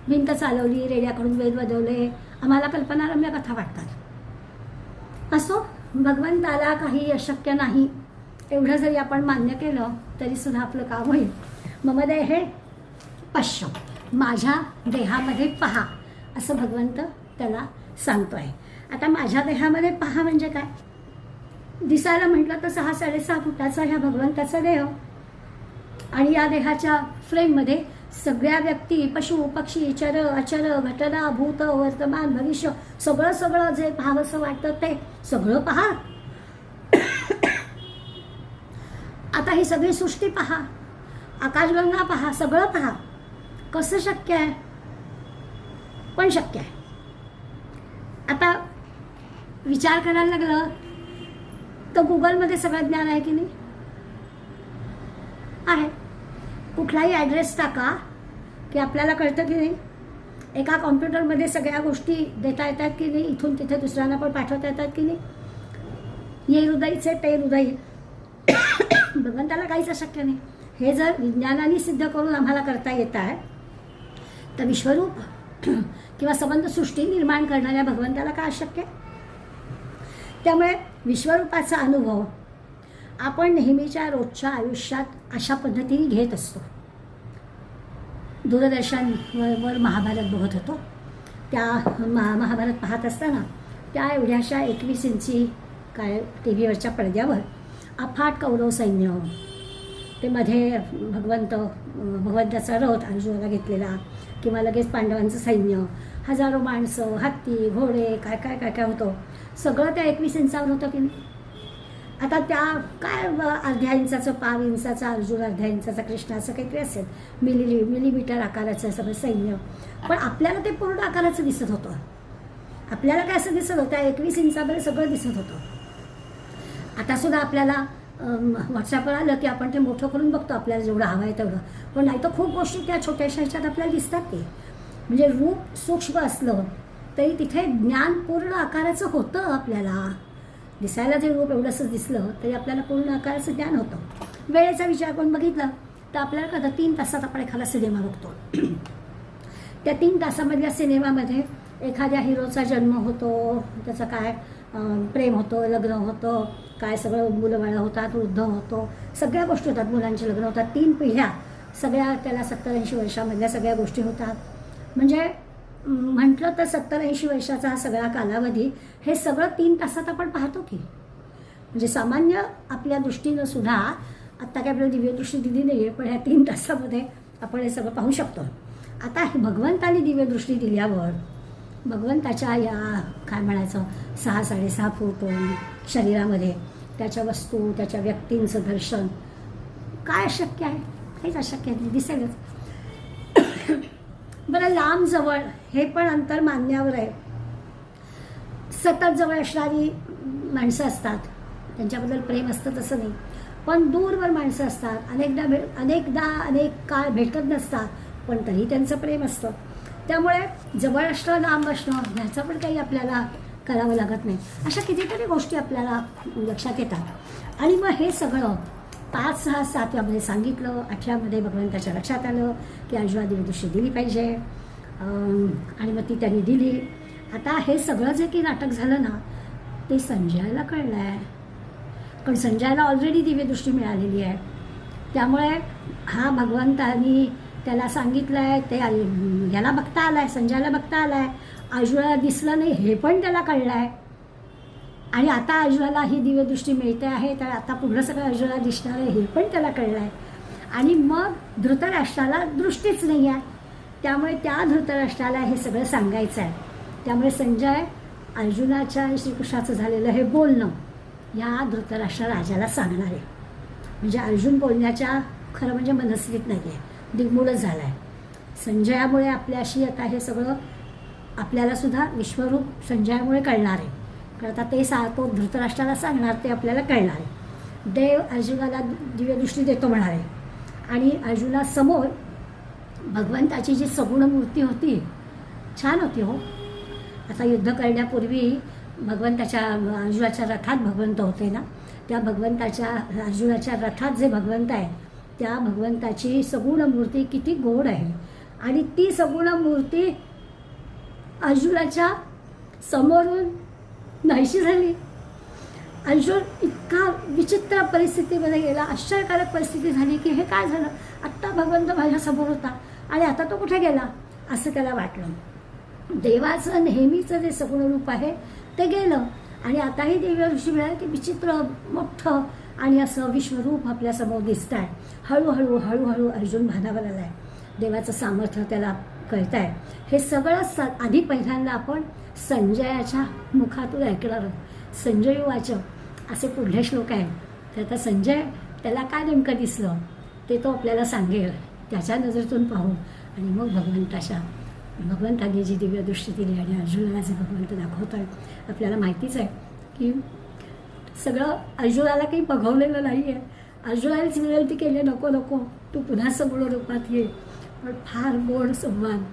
भिंत चालवली, रेड्याकडून वेद वाजवले, आम्हाला कल्पनारम्य कथा वाटतात. असो, भगवंताला काही अशक्य नाही एवढं जरी आपण मान्य केलं तरी सुद्धा आपलं काम होईल. मम देहे पश्य, माझ्या देहामध्ये पहा, असं भगवंत त्याला सांगतो आहे. आता माझ्या देहामध्ये पहा म्हणजे काय? दिसायला म्हटलं तर 6-6.5 फुटाचा ह्या भगवंताचा देह आणि या देहाच्या फ्रेममध्ये सगळ्या व्यक्ती, पशु, पक्षी, चर अचर, घटना, भूत, वर्तमान, भविष्य सगळं सगळं जे पाहावंसं वाटतं ते सगळं पहा. आता ही सगळी सृष्टी पहा, आकाशगंगा पहा, सगळं पहा. कसं शक्य आहे? पण शक्य आहे. आता विचार करायला लागलं तर गुगलमध्ये सगळं ज्ञान आहे की नाही? आहे. कुठलाही ॲड्रेस टाका की आपल्याला कळतं की नाही? एका कॉम्प्युटरमध्ये सगळ्या गोष्टी देता येतात की नाही? इथून तिथे दुसऱ्यांना पण पाठवता येतात की नाही? ये हृदयचे ते हृदय. भगवंताला काहीच अशक्य नाही. हे जर विज्ञानाने सिद्ध करून आम्हाला करता येत आहे तर विश्वरूप किंवा संबंध सृष्टी निर्माण करणाऱ्या भगवंताला काय अशक्य आहे? त्यामुळे विश्वरूपाचा अनुभव आपण नेहमीच्या रोजच्या आयुष्यात अशा पद्धतीने घेत असतो. दूरदर्शनवर महाभारत बघत होतो. त्या महाभारत पाहत असताना त्या एवढ्याशा 21 इंची काय टी व्हीवरच्या पडद्यावर अफाट कौरव सैन्य, ते मध्ये भगवंताचा रथ अर्जुनाला घेतलेला किंवा लगेच पांडवांचं सैन्य, हजारो माणसं, हत्ती, घोडे, काय काय काय काय होतं, सगळं त्या 21 इंचावर होतं की नाही? आता त्या काय अर्ध्या इंचाचं, पाव इंचाचा अर्जुन, अर्ध्या इंचाचा कृष्ण, असं काहीतरी असेल, मिलीमीटर आकाराचं सगळं सैन्य. पण आपल्याला ते पूर्ण आकाराचं दिसत होतं. आपल्याला काय असं दिसत होतं, 21 इंचामध्ये सगळं दिसत होतं. आता सुद्धा आपल्याला व्हॉट्सॲपवर आलं की आपण ते मोठं करून बघतो, आपल्याला जेवढं हवं आहे तेवढं. पण नाही तर खूप गोष्टी त्या छोट्याशा ह्याच्यात आपल्याला दिसतात. ते म्हणजे रूप सूक्ष्म असलं तरी तिथे ज्ञान पूर्ण आकाराचं होतं. आपल्याला दिसायला जे रूप एवढंसं दिसलं तरी आपल्याला पूर्ण आकाराचं ज्ञान होतं. वेळेचा विचार करून बघितला तर आपल्याला कळतं 3 तासात आपण एखादा सिनेमा बघतो. त्या 3 तासामधल्या सिनेमामध्ये एखाद्या हिरोचा जन्म होतो, त्याचं काय प्रेम होतं, लग्न होतं, काय सगळं मुलं बाळं होतात, वृद्ध होतो, सगळ्या गोष्टी होतात, मुलांचे लग्न होतात, 3 पिढ्या सगळ्या त्याला 70-80 वर्षामधल्या सगळ्या गोष्टी होतात. म्हणजे म्हटलं तर 70-80 वर्षाचा हा सगळा कालावधी हे सगळं 3 तासात आपण पाहतो की. म्हणजे सामान्य आपल्या दृष्टीनं सुद्धा आत्ता काय आपल्याला दिव्यदृष्टी दिली नाही आहे, पण ह्या 3 तासामध्ये आपण हे सगळं पाहू शकतो. आता भगवंताने दिव्यदृष्टी दिल्यावर भगवंताच्या या काय म्हणायचं 6-6.5 फूट शरीरामध्ये त्याच्या वस्तू, त्याच्या व्यक्तींचं दर्शन काय अशक्य आहे? काहीच अशक्य नाही, दिसेलच. बरं, लांब जवळ हे पण अंतर मानण्यावर आहे. सतत जवळ असणारी माणसं असतात, त्यांच्याबद्दल प्रेम असतं तसं नाही, पण दूरवर माणसं असतात, अनेक काळ भेटत नसतात, पण तरी त्यांचं प्रेम असतं. त्यामुळे जवळ असणं लांब असणं ह्याचं पण काही आपल्याला करावं लागत नाही. अशा कितीतरी गोष्टी आपल्याला लक्षात येतात. आणि मग हे सगळं 5, 6, 7 यामध्ये सांगितलं. 8व्यामध्ये भगवंताच्या लक्षात आलं की अर्जुना दिव्यदृष्टी दिली पाहिजे, आणि मग ती त्यांनी दिली. आता हे सगळं जे की नाटक झालं ना ते संजयाला कळलं आहे, कारण संजयाला ऑलरेडी दिव्यदृष्टी मिळालेली आहे. त्यामुळे हा भगवंतानी त्याला सांगितलं आहे, ते याला बघता आलं आहे, संजयाला बघता आलं आहे, अर्जुनाला दिसलं नाही हे पण त्याला कळलं आहे. आणि आता अर्जुनाला ही दिव्यदृष्टी मिळते आहे, तर आता पुढलं सगळं अर्जुनाला दिसणार आहे हे पण त्याला कळलं आहे. आणि मग धृतराष्ट्राला दृष्टीच नाही आहे, त्यामुळे त्या धृतराष्ट्राला हे सगळं सांगायचं आहे. त्यामुळे संजय अर्जुनाच्या आणि श्रीकृष्णाचं झालेलं हे बोलणं या धृतराष्ट्र राजाला सांगणार आहे. म्हणजे अर्जुन बोलण्याच्या खरं म्हणजे मनस्थितीत नाही आहे, दिग्मूढच झाला आहे. संजयामुळे आपल्याशी आता हे सगळं आपल्याला सुद्धा विश्वरूप संजयामुळे कळणार आहे, कारण आता ते तो धृतराष्ट्राला सांगणार ते आपल्याला कळणार आहे. देव अर्जुनाला दिव्यदृष्टी देतो म्हणाले, आणि अर्जुनासमोर भगवंताची जी सगुण मूर्ती होती छान होती हो. आता युद्ध करण्यापूर्वी भगवंताच्या अर्जुनाच्या रथात भगवंत होते ना, त्या भगवंताच्या अर्जुनाच्या रथात जे भगवंत आहे त्या भगवंताची सगुण मूर्ती किती गोड आहे. आणि ती सगुण मूर्ती अर्जुनाच्या समोरून नाहीशी झाली. अर्जुन इतका विचित्र परिस्थितीमध्ये गेला, आश्चर्यकारक परिस्थिती झाली की हे काय झालं, आत्ता भगवंत माझ्यासमोर होता आणि आता तो कुठे गेला असं त्याला वाटलं. देवाचं नेहमीचं जे सगुण रूप आहे ते गेलं, आणि आताही दिव्यदृष्टी मिळाली की विचित्र मोठं आणि असं विश्वरूप आपल्यासमोर दिसत आहे. हळूहळू अर्जुन भानावर आला आहे, देवाचं सामर्थ्य त्याला कळत आहे. हे सगळं आधी पहिल्यांदा आपण संजयाच्या मुखातून ऐकणार आहोत. संजय वाच असे पुढले श्लोक आहेत. तर आता संजय त्याला काय नेमकं दिसलं ते तो आपल्याला सांगेल, त्याच्या नजरेतून पाहू. आणि मग भगवंताने जी दिव्यदृष्टी दिली आणि अर्जुनाला जे भगवंत दाखवतो आहे, आपल्याला माहितीच आहे की सगळं अर्जुनाला काही बघवलेलं नाही आहे. अर्जुनानेच विनंती केली, नको तू पुन्हा सगुण रूपात ये. पण फार गोड संवाद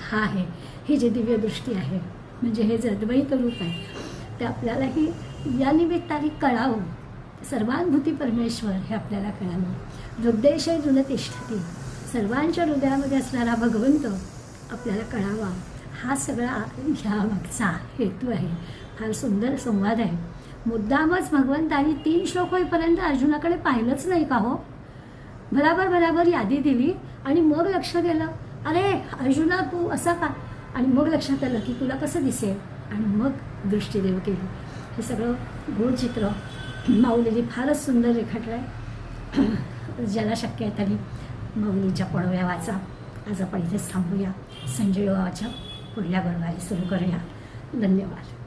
हा आहे. ही जी दिव्यदृष्टी आहे म्हणजे हे जे अद्वैत रूप आहे ते आपल्यालाही या निमित्ताने कळावं. सर्वानुभूती परमेश्वर हे आपल्याला कळावं. हृदयशय हृदतिष्ठती, सर्वांच्या हृदयामध्ये असणारा भगवंत आपल्याला कळावा. हा सगळा ह्या मागचा हेतू आहे. फार सुंदर संवाद आहे. मुद्दामच भगवंतानी 3 श्लोक होईपर्यंत अर्जुनाकडे पाहिलंच नाही का हो. बराबर यादी दिली आणि मग लक्ष गेलं, अरे अर्जुना तू असा का, आणि मग लक्षात आलं की तुला कसं दिसेल, आणि मग दृष्टी देव केली. हे सगळं गूढ चित्र माऊलीने फारच सुंदर रेखाटलं आहे. ज्याला शक्य आहे त्यांनी माऊलींच्या पडव्या वाचा. आज आपण इथेच थांबूया. संजय वाचा पुढल्या गुरुवारी सुरू करूया. धन्यवाद.